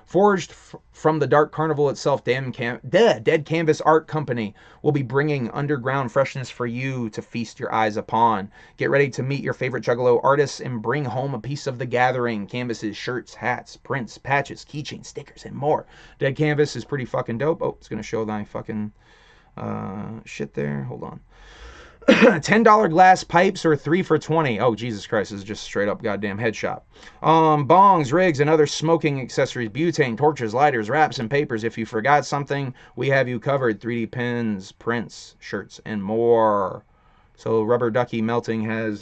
Forged from the Dark Carnival itself, Dead Canvas Art Company will be bringing underground freshness for you to feast your eyes upon. Get ready to meet your favorite Juggalo artists and bring home a piece of the gathering. Canvases, shirts, hats, prints, patches, keychains, stickers, and more. Dead Canvas is pretty fucking dope. Oh, it's going to show my fucking shit there. Hold on. $10 glass pipes or 3 for $20. Oh, Jesus Christ, this is just straight up goddamn head shop. Bongs, rigs, and other smoking accessories, butane, torches, lighters, wraps, and papers. If you forgot something, we have you covered. 3D pins, prints, shirts, and more. So Rubber Ducky Melting has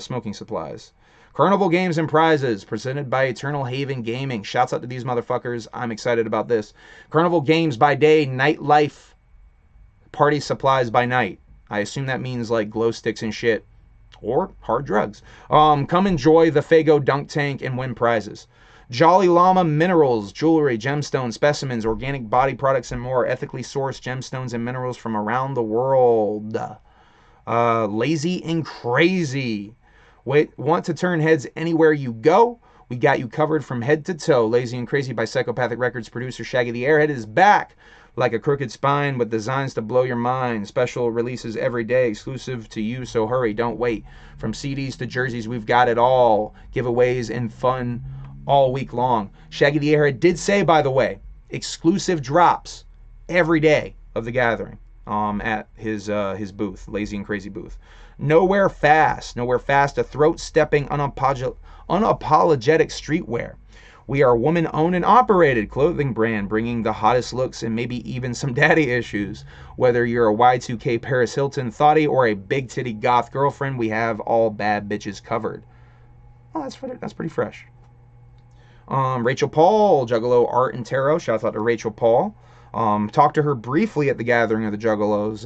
smoking supplies. Carnival Games and Prizes, presented by Eternal Haven Gaming. Shouts out to these motherfuckers. I'm excited about this. Carnival Games by day, nightlife, party supplies by night. I assume that means like glow sticks and shit, or hard drugs. Come enjoy the Fago Dunk Tank and win prizes. Jolly Llama Minerals, jewelry, gemstones, specimens, organic body products, and more. Ethically sourced gemstones and minerals from around the world. Lazy and Crazy. Want to turn heads anywhere you go? We got you covered from head to toe. Lazy and Crazy by Psychopathic Records producer Shaggy the Airhead is back. Like a crooked spine with designs to blow your mind. Special releases every day, exclusive to you, so hurry, don't wait. From CDs to jerseys, we've got it all. Giveaways and fun all week long. Shaggy the Airhead did say, by the way, exclusive drops every day of the gathering at his booth, Lazy and Crazy booth. Nowhere Fast, a throat-stepping, unapologetic streetwear. We are a woman-owned and operated clothing brand, bringing the hottest looks and maybe even some daddy issues. Whether you're a Y2K Paris Hilton thotty or a big-titty goth girlfriend, we have all bad bitches covered. Oh, that's pretty fresh. Rachel Paul, Juggalo Art and Tarot. Shout out to Rachel Paul. Talked to her briefly at the gathering of the Juggalos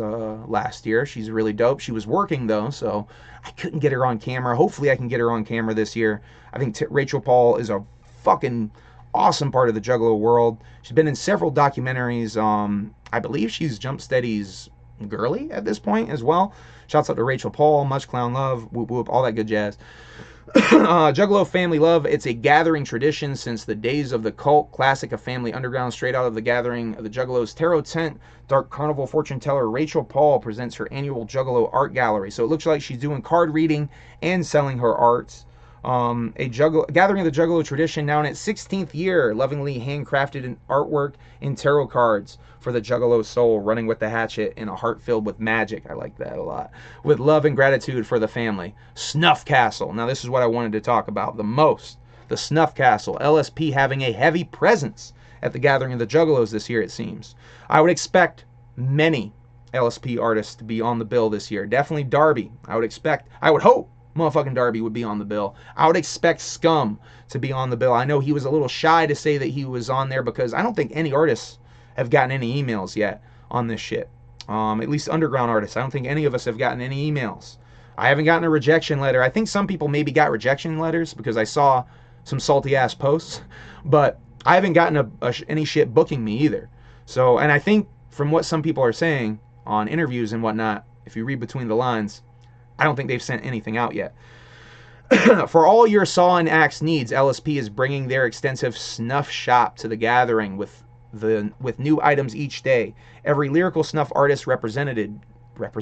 last year. She's really dope. She was working, though, so I couldn't get her on camera. Hopefully I can get her on camera this year. I think Rachel Paul is a fucking awesome part of the Juggalo world. She's been in several documentaries. I believe she's Jump Steady's girly at this point as well. Shouts out to Rachel Paul. Much clown love. Whoop whoop. All that good jazz. Juggalo family love. It's a gathering tradition since the days of the cult. Classic of family underground, straight out of the gathering of the Juggalos. Tarot Tent, Dark Carnival fortune teller Rachel Paul presents her annual Juggalo art gallery. So it looks like she's doing card reading and selling her arts. Gathering of the Juggalo tradition now in its 16th year, lovingly handcrafted artwork in tarot cards for the Juggalo soul, running with the hatchet in a heart filled with magic. I like that a lot. With love and gratitude for the family. Snuff Castle. Now this is what I wanted to talk about the most. The Snuff Castle. LSP having a heavy presence at the Gathering of the Juggalos this year, it seems. I would expect many LSP artists to be on the bill this year. Definitely Darby. I would hope motherfucking Darby would be on the bill. I would expect Scum to be on the bill. I know he was a little shy to say that he was on there because I don't think any artists have gotten any emails yet on this shit. At least underground artists. I don't think any of us have gotten any emails. I haven't gotten a rejection letter. I think some people maybe got rejection letters because I saw some salty ass posts, but I haven't gotten any shit booking me either. So, and I think from what some people are saying on interviews and whatnot, if you read between the lines, I don't think they've sent anything out yet. For all your saw and axe needs, LSP is bringing their extensive snuff shop to the Gathering with new items each day. Every lyrical snuff artist represented. God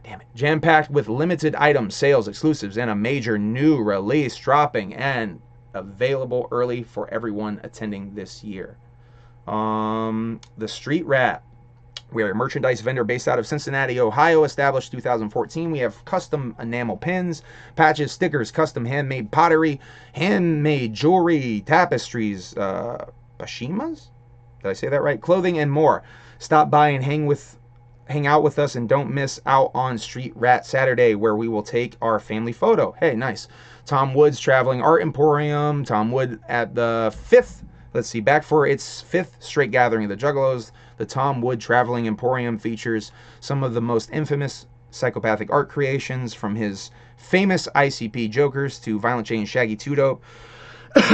damn it. Jam-packed with limited items, sales, exclusives, and a major new release dropping and available early for everyone attending this year. The Street Rat. We are a merchandise vendor based out of Cincinnati, Ohio, established 2014. We have custom enamel pins, patches, stickers, custom handmade pottery, handmade jewelry, tapestries, bashimas? Did I say that right? Clothing and more. Stop by and hang out with us and don't miss out on Street Rat Saturday where we will take our family photo. Hey, nice. Tom Wood's Traveling Art Emporium. Tom Wood at the back for its 5th straight Gathering of the Juggalos. The Tom Wood Traveling Emporium features some of the most infamous psychopathic art creations, from his famous ICP Jokers to Violent J and Shaggy 2 Dope,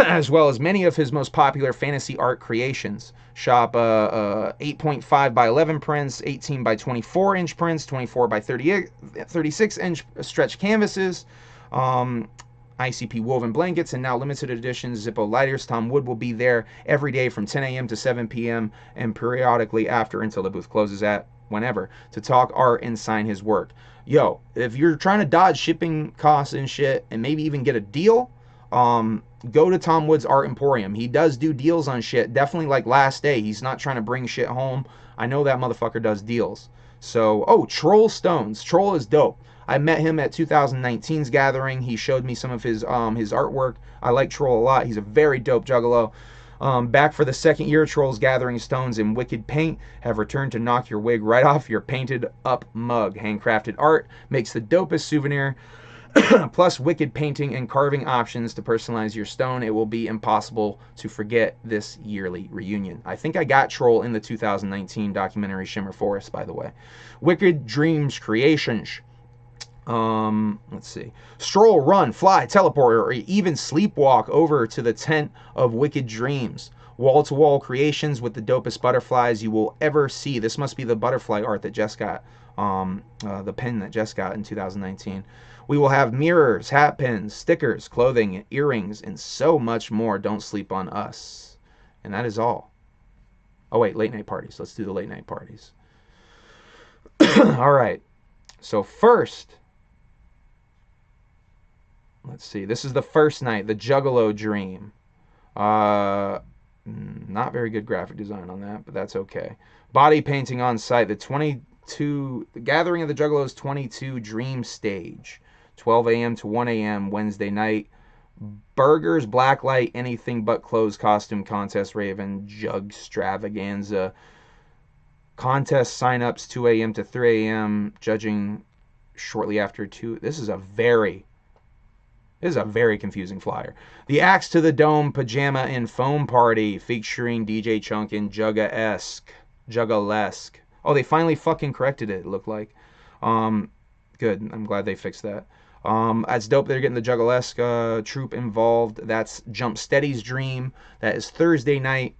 as well as many of his most popular fantasy art creations. Shop 8.5 by 11 prints, 18 by 24 inch prints, 24 by 36 inch stretch canvases, ICP woven blankets, and now limited edition Zippo lighters. Tom Wood will be there every day from 10 a.m. to 7 p.m. and periodically after until the booth closes at whenever to talk art and sign his work. Yo, if you're trying to dodge shipping costs and shit and maybe even get a deal, go to Tom Wood's Art Emporium. He does do deals on shit. Definitely like Last Day. He's not trying to bring shit home. I know that motherfucker does deals. So, Troll Stones. Troll is dope. I met him at 2019's Gathering. He showed me some of his artwork. I like Troll a lot. He's a very dope juggalo. Back for the 2nd year, Troll's Gathering Stones in Wicked Paint have returned to knock your wig right off your painted up mug. Handcrafted art makes the dopest souvenir. Plus wicked painting and carving options to personalize your stone. It will be impossible to forget this yearly reunion. I think I got Troll in the 2019 documentary Shimmer Forest, by the way. Wicked Dreams Creations. Let's see. Stroll, run, fly, teleport, or even sleepwalk over to the tent of Wicked Dreams. Wall-to-wall creations with the dopest butterflies you will ever see. This must be the butterfly art that Jess got. The pin that Jess got in 2019. We will have mirrors, hat pins, stickers, clothing, earrings, and so much more. Don't sleep on us. And that is all. Oh, wait, late night parties. Let's do the late night parties. All right. So first, let's see. This is the first night, the Juggalo Dream. Not very good graphic design on that, but that's okay. Body painting on site. The Gathering of the Juggalos 22 Dream Stage. 12 a.m. to 1 a.m. Wednesday night. Burgers, blacklight, anything but clothes costume contest, Raven, Jug Stravaganza. Contest sign-ups 2 a.m. to 3 a.m. Judging shortly after 2. This is a very confusing flyer. The Axe to the Dome Pajama and Foam Party featuring DJ Chunk and Juggalesque. Oh, they finally fucking corrected it looked like. Good. I'm glad they fixed that. That's dope. They're getting the Juggalesque troupe involved. That's Jump Steady's Dream. That is Thursday night.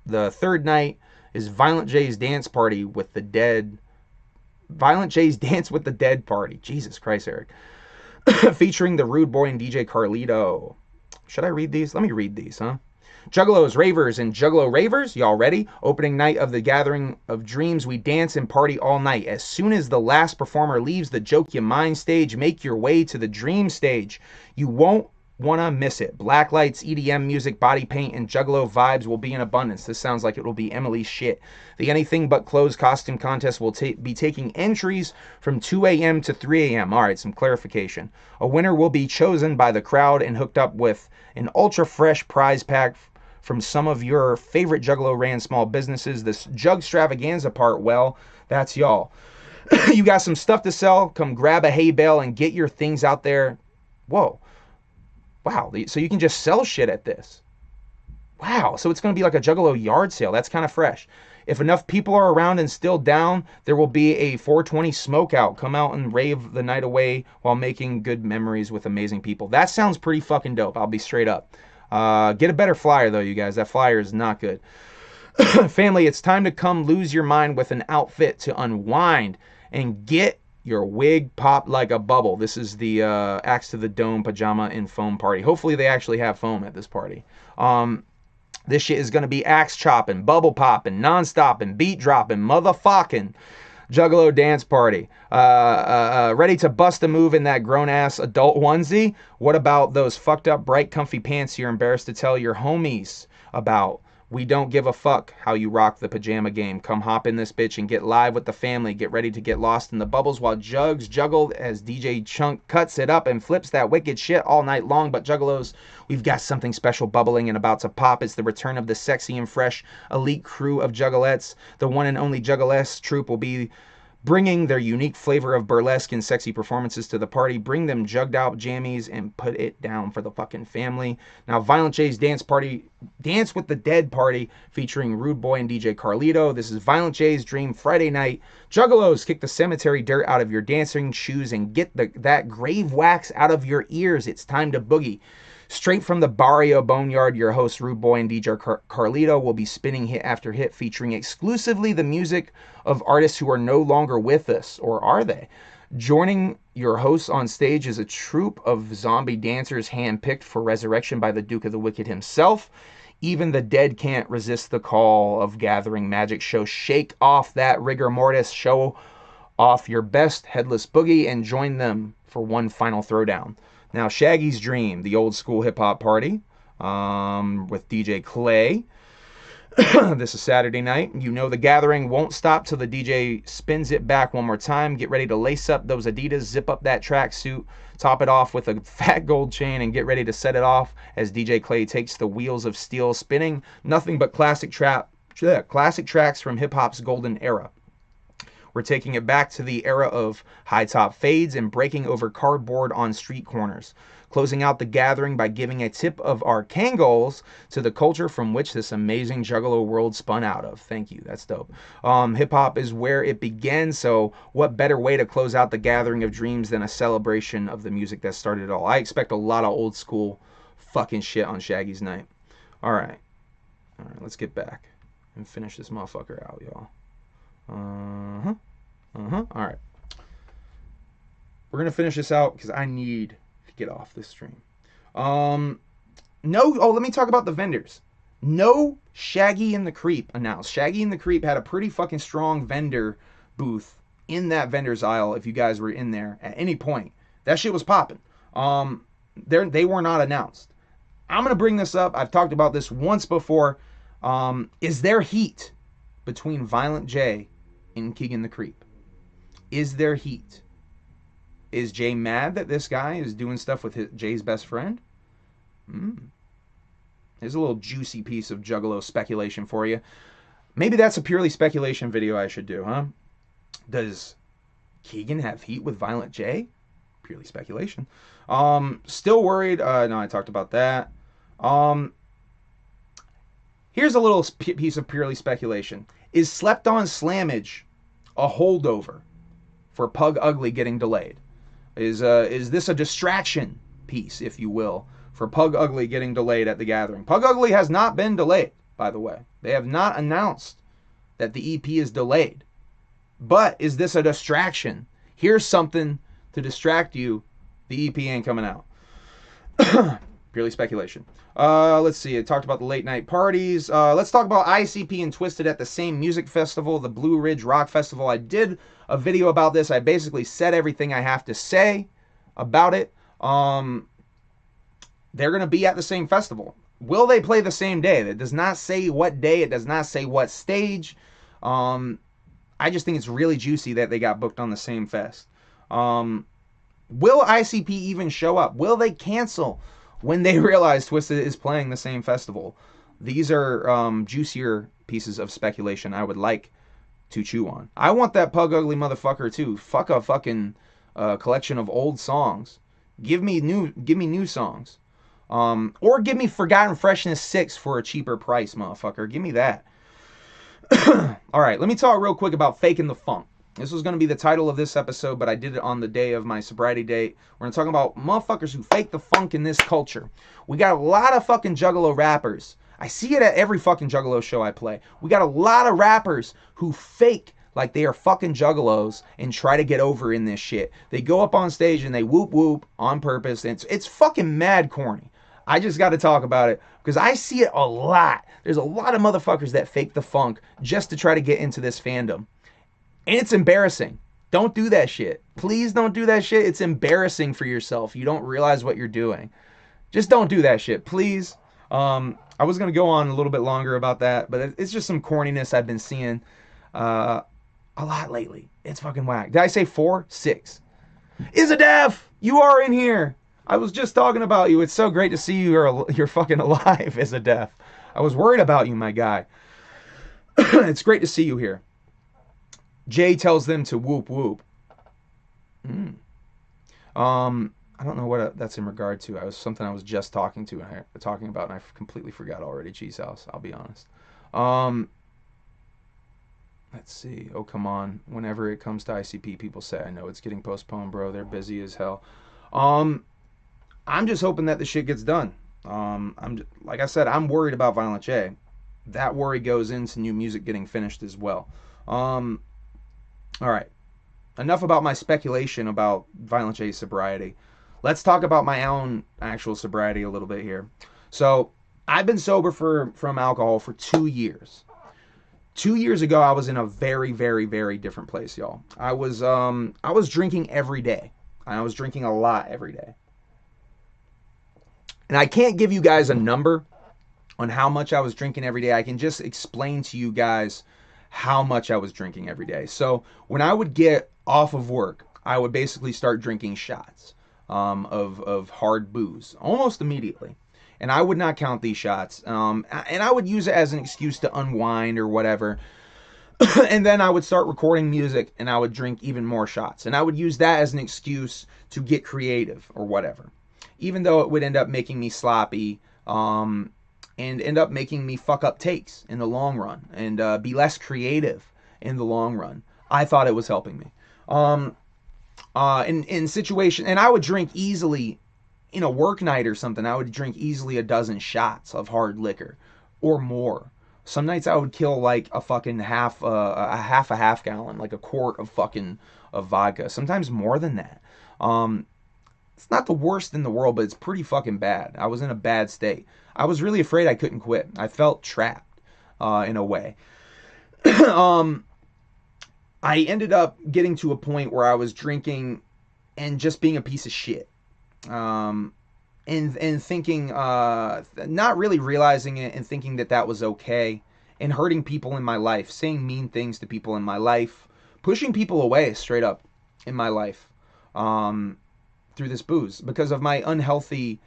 The third night is Violent J's Dance Party with the Dead. Violent J's Dance with the Dead Party. Jesus Christ, Eric. Featuring the Rude Boy and DJ Carlito. Should I read these? Let me read these, huh? Juggalos, ravers, and Juggalo ravers, y'all ready? Opening night of the Gathering of Dreams, we dance and party all night. As soon as the last performer leaves the Joke Ya Mind stage, make your way to the Dream stage. You won't want to miss it. Black lights, EDM music, body paint, and Juggalo vibes will be in abundance. This sounds like it will be Emily's shit. The Anything But Clothes costume contest will be taking entries from 2 a.m. to 3 a.m. All right, some clarification. A winner will be chosen by the crowd and hooked up with an ultra fresh prize pack from some of your favorite Juggalo ran small businesses. This Jugstravaganza part, well, that's y'all. You got some stuff to sell? Come grab a hay bale and get your things out there. Whoa. Wow, so you can just sell shit at this. Wow, so it's going to be like a Juggalo yard sale. That's kind of fresh. If enough people are around and still down, there will be a 420 smokeout. Come out and rave the night away while making good memories with amazing people. That sounds pretty fucking dope. I'll be straight up. Get a better flyer, though, you guys. That flyer is not good. Family, it's time to come lose your mind with an outfit to unwind and get your wig popped like a bubble. This is the Axe to the Dome pajama and foam party. Hopefully they actually have foam at this party. This shit is going to be axe chopping, bubble popping, non-stopping, beat dropping, motherfucking Juggalo dance party. Ready to bust a move in that grown-ass adult onesie? What about those fucked up, bright, comfy pants you're embarrassed to tell your homies about? We don't give a fuck how you rock the pajama game. Come hop in this bitch and get live with the family. Get ready to get lost in the bubbles while Jugs juggle as DJ Chunk cuts it up and flips that wicked shit all night long. But Juggalos, we've got something special bubbling and about to pop. It's the return of the sexy and fresh elite crew of Juggalettes. The one and only Juggaless troupe will be bringing their unique flavor of burlesque and sexy performances to the party. Bring them jugged out jammies and put it down for the fucking family. Now, Violent J's Dance Party, Dance with the Dead Party, featuring Rude Boy and DJ Carlito. This is Violent J's Dream Friday night. Juggalos, kick the cemetery dirt out of your dancing shoes and get that grave wax out of your ears. It's time to boogie. Straight from the Barrio Boneyard, your host Rude Boy and DJ Carlito will be spinning hit after hit, featuring exclusively the music of artists who are no longer with us, or are they? Joining your hosts on stage is a troupe of zombie dancers handpicked for resurrection by the Duke of the Wicked himself. Even the dead can't resist the call of gathering magic show. Shake off that rigor mortis, show off your best headless boogie, and join them for one final throwdown. Now, Shaggy's Dream, the old school hip-hop party with DJ Clay. This is Saturday night. You know the gathering won't stop till the DJ spins it back one more time. Get ready to lace up those Adidas, zip up that tracksuit, top it off with a fat gold chain, and get ready to set it off as DJ Clay takes the wheels of steel spinning. Nothing but classic tracks from hip-hop's golden era. We're taking it back to the era of high-top fades and breaking over cardboard on street corners. Closing out the gathering by giving a tip of our Kangols to the culture from which this amazing Juggalo world spun out of. Thank you, that's dope. Hip-hop is where it began, so what better way to close out the gathering of dreams than a celebration of the music that started it all? I expect a lot of old school fucking shit on Shaggy's night. Alright, let's get back and finish this motherfucker out, y'all. Alright. We're going to finish this out because I need to get off this stream. Let me talk about the vendors. No Shaggy and the Creep announced. Shaggy and the Creep had a pretty fucking strong vendor booth in that vendor's aisle if you guys were in there at any point. That shit was popping. They were not announced. I'm going to bring this up. I've talked about this once before. Is there heat between Violent J and Keegan the Creep? Is there heat? Is Jay mad that this guy is doing stuff with Jay's best friend? Here's a little juicy piece of Juggalo speculation for you. Maybe that's a purely speculation video I should do, huh? Does Keegan have heat with Violent J? Purely speculation. Still worried. No, I talked about that. Here's a little piece of purely speculation. Is Slept On Slammage a holdover for Pug Ugly getting delayed? Is this a distraction piece, if you will, for Pug Ugly getting delayed at the gathering? Pug Ugly has not been delayed, by the way. They have not announced that the EP is delayed. But is this a distraction? Here's something to distract you. The EP ain't coming out. Purely speculation. Let's see. I talked about the late night parties. Let's talk about ICP and Twiztid at the same music festival, the Blue Ridge Rock Festival. I did a video about this. I basically said everything I have to say about it. They're going to be at the same festival. Will they play the same day? It does not say what day. It does not say what stage. I just think it's really juicy that they got booked on the same fest. Will ICP even show up? Will they cancel when they realize Twiztid is playing the same festival? These are juicier pieces of speculation I would like to chew on. I want that Pug Ugly motherfucker too. Fuck a fucking collection of old songs. Give me new songs. Or give me Forgotten Freshness 6 for a cheaper price, motherfucker. Give me that. Alright, let me talk real quick about Faking the Funk. This was going to be the title of this episode, but I did it on the day of my sobriety date. We're going to talk about motherfuckers who fake the funk in this culture. We got a lot of fucking Juggalo rappers. I see it at every fucking Juggalo show I play. We got a lot of rappers who fake like they are fucking Juggalos and try to get over in this shit. They go up on stage and they whoop whoop on purpose. And it's fucking mad corny. I just got to talk about it because I see it a lot. There's a lot of motherfuckers that fake the funk just to try to get into this fandom. And it's embarrassing. Don't do that shit. Please don't do that shit. It's embarrassing for yourself. You don't realize what you're doing. Just don't do that shit, please. I was going to go on a little bit longer about that, but it's just some corniness I've been seeing a lot lately. It's fucking whack. Did I say 4? 6. Izadef, you are in here. I was just talking about you. It's so great to see you're fucking alive, Izadef. I was worried about you, my guy. It's great to see you here. Jay tells them to whoop whoop. I don't know what that's in regard to. Something I was just talking about, and I completely forgot already. Cheese House, I'll be honest. Let's see. Oh, come on. Whenever it comes to ICP, people say, I know it's getting postponed, bro. They're busy as hell. I'm just hoping that the shit gets done. Like I said, I'm worried about Violent J. That worry goes into new music getting finished as well. All right, enough about my speculation about Violent J's sobriety. Let's talk about my own actual sobriety a little bit here. So I've been sober from alcohol for 2 years. 2 years ago, I was in a very, very, very different place, y'all. I was drinking every day. I was drinking a lot every day. And I can't give you guys a number on how much I was drinking every day. I can just explain to you guys how much I was drinking every day. So when I would get off of work, I would basically start drinking shots of hard booze almost immediately. And I would not count these shots. And I would use it as an excuse to unwind or whatever. And then I would start recording music and I would drink even more shots. And I would use that as an excuse to get creative or whatever. Even though it would end up making me sloppy, and end up making me fuck up takes in the long run and be less creative in the long run. I thought it was helping me. In situation, and I would drink easily in a work night or something. I would drink easily a dozen shots of hard liquor or more. Some nights I would kill like a fucking half a gallon, like a quart of vodka. Sometimes more than that. It's not the worst in the world, but it's pretty fucking bad. I was in a bad state. I was really afraid I couldn't quit. I felt trapped in a way. I ended up getting to a point where I was drinking and just being a piece of shit. And thinking, not really realizing it and thinking that was okay. And hurting people in my life. Saying mean things to people in my life. Pushing people away straight up in my life. Through this booze. Because of my unhealthy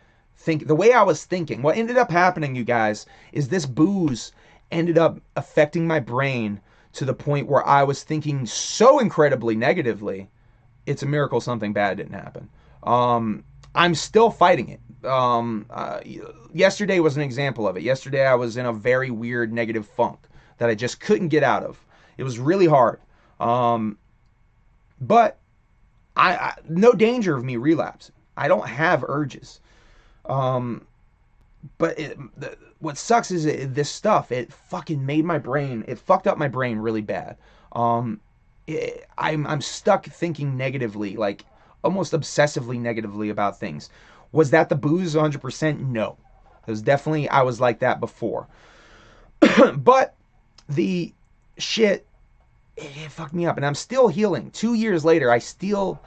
the way I was thinking. What ended up happening, you guys, is this booze ended up affecting my brain to the point where I was thinking so incredibly negatively. It's a miracle something bad didn't happen. I'm still fighting it. Yesterday was an example of it. Yesterday I was in a very weird negative funk that I just couldn't get out of. It was really hard. But I no danger of me relapsing. I don't have urges. But what sucks is this stuff, it fucking made my brain, it fucked up my brain really bad. I'm stuck thinking negatively, like almost obsessively negatively about things. Was that the booze 100%? No. It was definitely, I was like that before. But the shit, it fucked me up, and I'm still healing. 2 years later, I still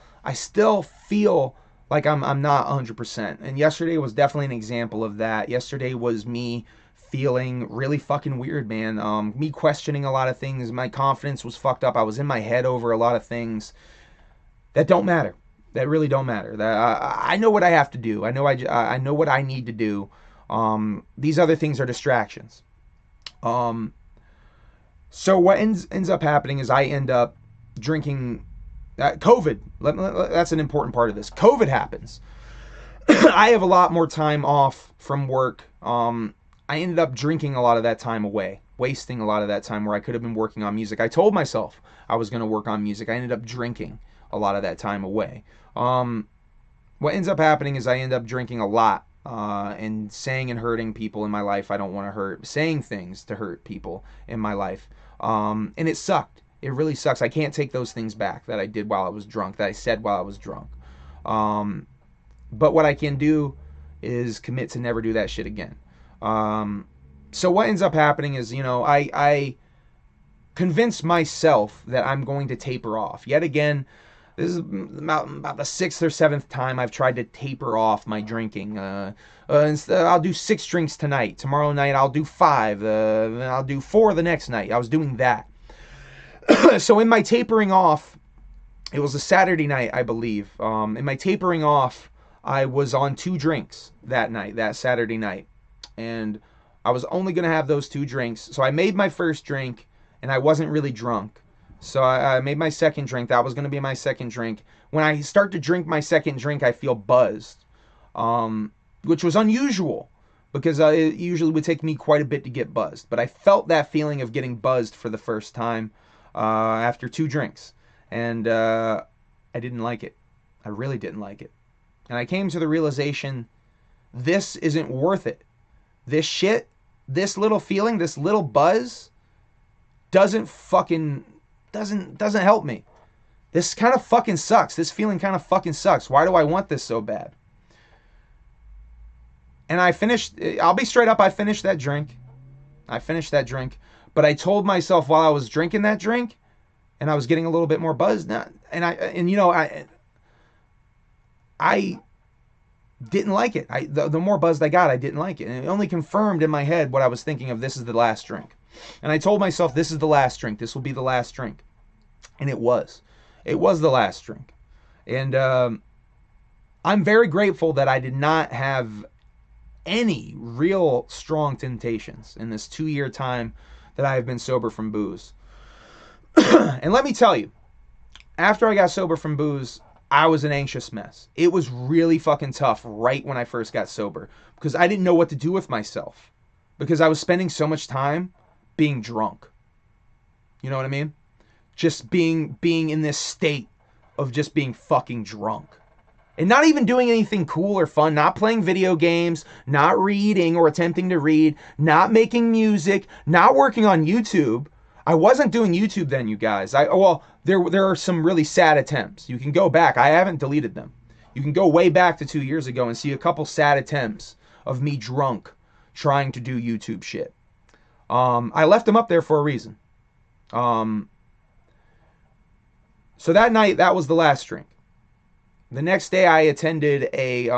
feel like I'm not 100%. And yesterday was definitely an example of that. Yesterday was me feeling really fucking weird, man. Me questioning a lot of things. My confidence was fucked up. I was in my head over a lot of things that don't matter. That really don't matter. That I know what I have to do. I know what I need to do. These other things are distractions. So what ends up happening is I end up drinking. COVID. That's an important part of this. COVID happens. I have a lot more time off from work. I ended up drinking a lot of that time away, wasting a lot of that time where I could have been working on music. I told myself I was going to work on music. I ended up drinking a lot of that time away. What ends up happening is I end up drinking a lot and saying and hurting people in my life I don't want to hurt, saying things to hurt people in my life. And it sucked. It really sucks. I can't take those things back that I did while I was drunk, that I said while I was drunk. But what I can do is commit to never do that shit again. So what ends up happening is, I convince myself that I'm going to taper off. Yet again, this is about the 6th or 7th time I've tried to taper off my drinking. I'll do 6 drinks tonight. Tomorrow night I'll do 5. Then I'll do 4 the next night. I was doing that. So in my tapering off, it was a Saturday night, I believe. In my tapering off, I was on 2 drinks that night, that Saturday night. And I was only going to have those 2 drinks. So I made my first drink, and I wasn't really drunk. So I made my second drink. That was going to be my second drink. When I start to drink my second drink, I feel buzzed, which was unusual because it usually would take me quite a bit to get buzzed. But I felt that feeling of getting buzzed for the first time after 2 drinks. And I didn't like it. I really didn't like it. And I came to the realization, this isn't worth it. This shit, this little feeling, this little buzz doesn't help me. This kind of fucking sucks. This feeling kind of fucking sucks. Why do I want this so bad? And I'll be straight up, I finished that drink. But I told myself while I was drinking that drink, and I was getting a little bit more buzzed now, I didn't like it. The more buzzed I got, I didn't like it. And it only confirmed in my head what I was thinking of, this is the last drink. And I told myself, this is the last drink. This will be the last drink. And it was. It was the last drink. And I'm very grateful that I did not have any real strong temptations in this 2-year time that I have been sober from booze. And let me tell you, after I got sober from booze, I was an anxious mess. It was really fucking tough right when I first got sober because I didn't know what to do with myself because I was spending so much time being drunk. You know what I mean? Just being in this state of just being fucking drunk. And not even doing anything cool or fun, not playing video games, not reading or attempting to read, not making music, not working on YouTube. I wasn't doing YouTube then, you guys. There are some really sad attempts. You can go back. I haven't deleted them. You can go way back to 2 years ago and see a couple sad attempts of me drunk trying to do YouTube shit. I left them up there for a reason. So that night, that was the last drink. The next day, I attended a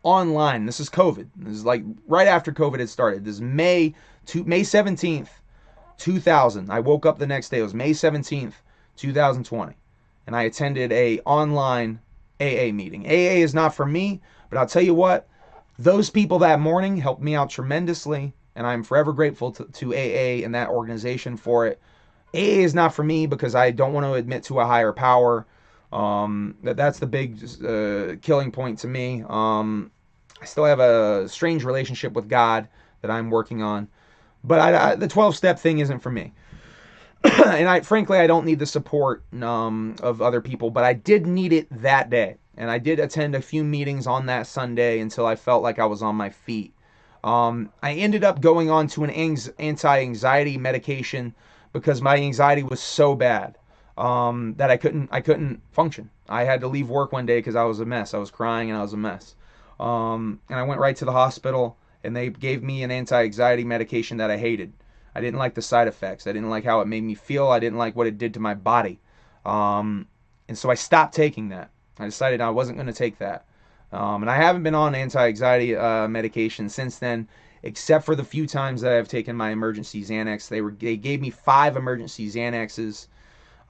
online. This is COVID. This is like right after COVID had started. This is May 17th, 2000. I woke up the next day. It was May 17th, 2020. And I attended a online AA meeting. AA is not for me, but I'll tell you what, those people that morning helped me out tremendously, and I'm forever grateful to AA and that organization for it. AA is not for me because I don't want to admit to a higher power. That's the big killing point to me. I still have a strange relationship with God that I'm working on. But the 12-step thing isn't for me. And frankly, I don't need the support of other people, but I did need it that day. And I did attend a few meetings on that Sunday until I felt like I was on my feet. I ended up going on to an anti-anxiety medication because my anxiety was so bad. that I couldn't function. I had to leave work one day because I was a mess. I was crying and I was a mess. And I went right to the hospital, and they gave me an anti-anxiety medication that I hated. I didn't like the side effects. I didn't like how it made me feel. I didn't like what it did to my body. And so I stopped taking that. I decided I wasn't going to take that. And I haven't been on anti-anxiety medication since then, except for the few times that I've taken my emergency Xanax. They gave me 5 emergency Xanaxes.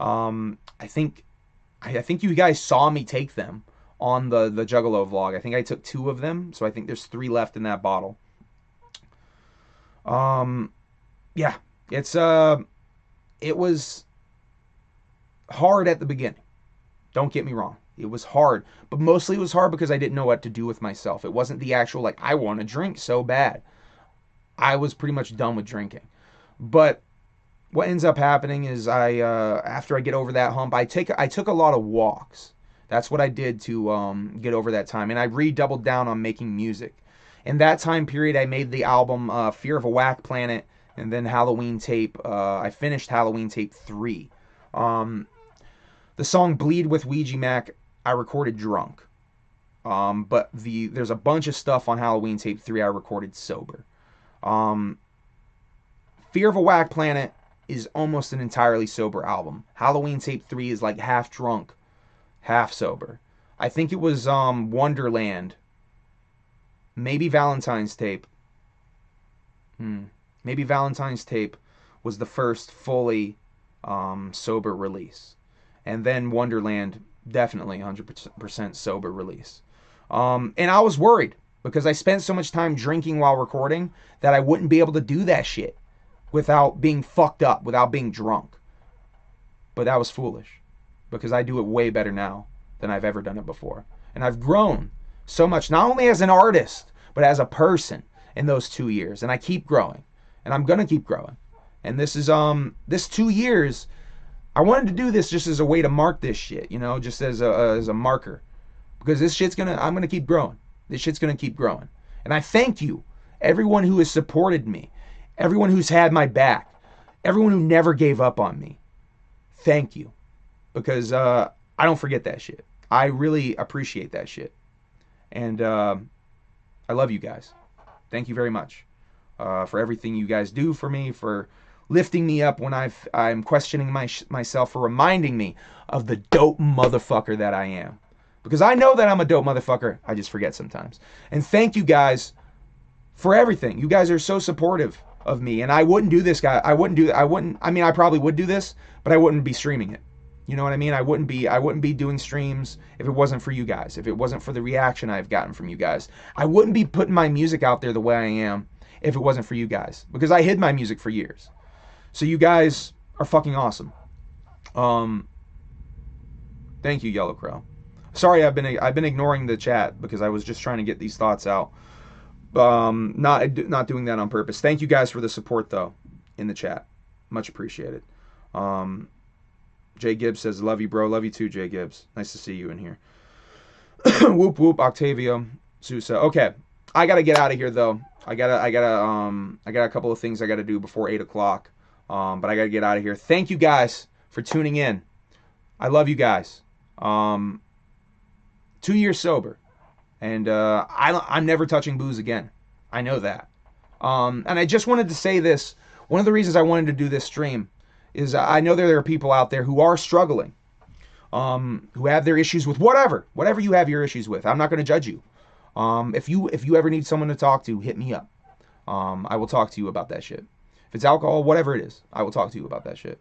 I think you guys saw me take them on the Juggalo vlog. I think I took 2 of them, so I think there's 3 left in that bottle. Yeah, it was hard at the beginning. Don't get me wrong. It was hard, but mostly it was hard because I didn't know what to do with myself. It wasn't the actual, like, I want to drink so bad. I was pretty much done with drinking. But what ends up happening is after I get over that hump, I took a lot of walks. That's what I did to get over that time. And I redoubled down on making music. In that time period, I made the album Fear of a Whack Planet, and then Halloween Tape. I finished Halloween Tape 3. The song Bleed with Ouija Mac, I recorded drunk. But there's a bunch of stuff on Halloween Tape 3 I recorded sober. Fear of a Whack Planet is almost an entirely sober album. Halloween Tape 3 is like half drunk, half sober. I think it was Wonderland. Maybe Valentine's Tape. Maybe Valentine's Tape was the first fully sober release. And then Wonderland, definitely 100% sober release. And I was worried because I spent so much time drinking while recording that I wouldn't be able to do that shit without being fucked up, without being drunk. But that was foolish because I do it way better now than I've ever done it before. And I've grown so much, not only as an artist, but as a person in those 2 years. And I keep growing. And I'm going to keep growing. And this is, this 2 years, I wanted to do this just as a way to mark this shit, you know, just as a marker. Because this shit's I'm going to keep growing. This shit's going to keep growing. And I thank you, everyone who has supported me, everyone who's had my back, everyone who never gave up on me. Thank you. Because I don't forget that shit. I really appreciate that shit. And I love you guys. Thank you very much for everything you guys do for me, for lifting me up when I'm questioning myself, for reminding me of the dope motherfucker that I am. Because I know that I'm a dope motherfucker. I just forget sometimes. And thank you guys for everything. You guys are so supportive of me. And I wouldn't do this, guy. I mean, I probably would do this, but I wouldn't be streaming it. You know what I mean? I wouldn't be doing streams if it wasn't for you guys. If it wasn't for the reaction I've gotten from you guys. I wouldn't be putting my music out there the way I am if it wasn't for you guys. Because I hid my music for years. So you guys are fucking awesome. Thank you, Yellow Crow. Sorry, I've been ignoring the chat because I was just trying to get these thoughts out. Not doing that on purpose. Thank you guys for the support though in the chat. Much appreciated. Jay Gibbs says, "Love you, bro. Love you too, Jay Gibbs. Nice to see you in here." Whoop whoop, Octavio Sousa. Okay, I gotta get out of here though. I got a couple of things I gotta do before 8 o'clock. But I gotta get out of here. Thank you guys for tuning in. I love you guys. 2 years sober, and I'm never touching booze again. I know that. And I just wanted to say this. One of the reasons I wanted to do this stream is I know there are people out there who are struggling, who have their issues with whatever you have your issues with. I'm not going to judge you. If you ever need someone to talk to, hit me up. I will talk to you about that shit. If it's alcohol, whatever it is, I will talk to you about that shit.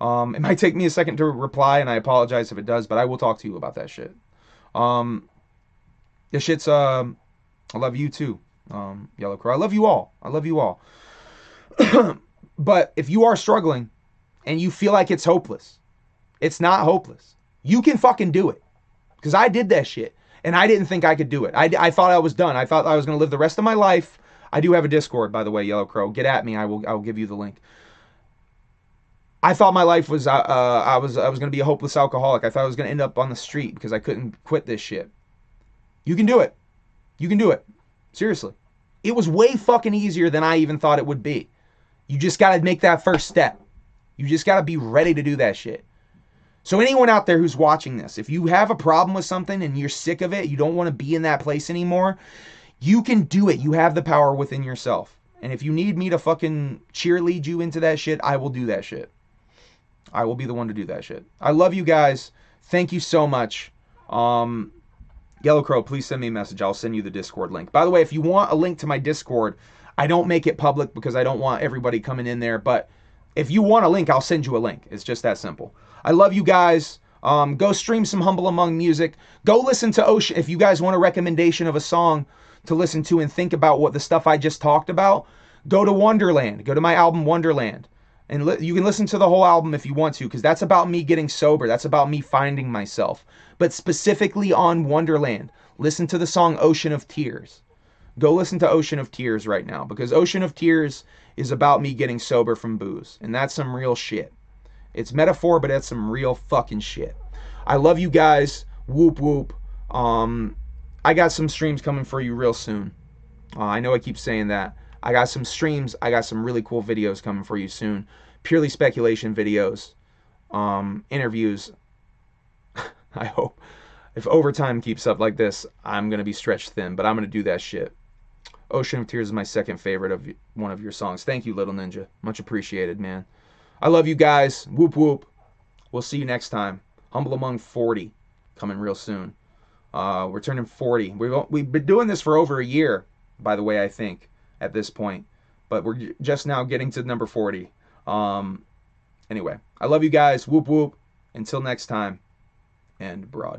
It might take me a second to reply, and I apologize if it does, but I will talk to you about that shit. This shit's, I love you too, Yellow Crow. I love you all. I love you all. But if you are struggling and you feel like it's hopeless, it's not hopeless. You can fucking do it. Because I did that shit, and I didn't think I could do it. I thought I was done. I thought I was going to live the rest of my life. I do have a Discord, by the way, Yellow Crow. Get at me. I will give you the link. I thought my life was, I was going to be a hopeless alcoholic. I thought I was going to end up on the street because I couldn't quit this shit. You can do it. You can do it. Seriously. It was way fucking easier than I even thought it would be. You just got to make that first step. You just got to be ready to do that shit. So anyone out there who's watching this, if you have a problem with something and you're sick of it, you don't want to be in that place anymore, you can do it. You have the power within yourself. And if you need me to fucking cheerlead you into that shit, I will do that shit. I will be the one to do that shit. I love you guys. Thank you so much. Yellow Crow, please send me a message. I'll send you the Discord link. By the way, if you want a link to my Discord, I don't make it public because I don't want everybody coming in there. But if you want a link, I'll send you a link. It's just that simple. I love you guys. Go stream some Humble Among music. Go listen to Ocean. If you guys want a recommendation of a song to listen to and think about what the stuff I just talked about, go to Wonderland. Go to my album Wonderland. And you can listen to the whole album if you want to, because that's about me getting sober. That's about me finding myself. But specifically on Wonderland, listen to the song Ocean of Tears. Go listen to Ocean of Tears right now, because Ocean of Tears is about me getting sober from booze. And that's some real shit. It's metaphor, but that's some real fucking shit. I love you guys. Whoop, whoop. I got some streams coming for you real soon. I know I keep saying that. I got some streams. I got some really cool videos coming for you soon. Purely speculation videos. Interviews. I hope. If overtime keeps up like this, I'm going to be stretched thin, but I'm going to do that shit. Ocean of Tears is my second favorite of one of your songs. Thank you, Little Ninja. Much appreciated, man. I love you guys. Whoop, whoop. We'll see you next time. Humble Among 40 coming real soon. We're turning 40. We've been doing this for over a year, by the way, I think, at this point. But we're just now getting to number 40. Anyway, I love you guys. Whoop, whoop. Until next time. And broad.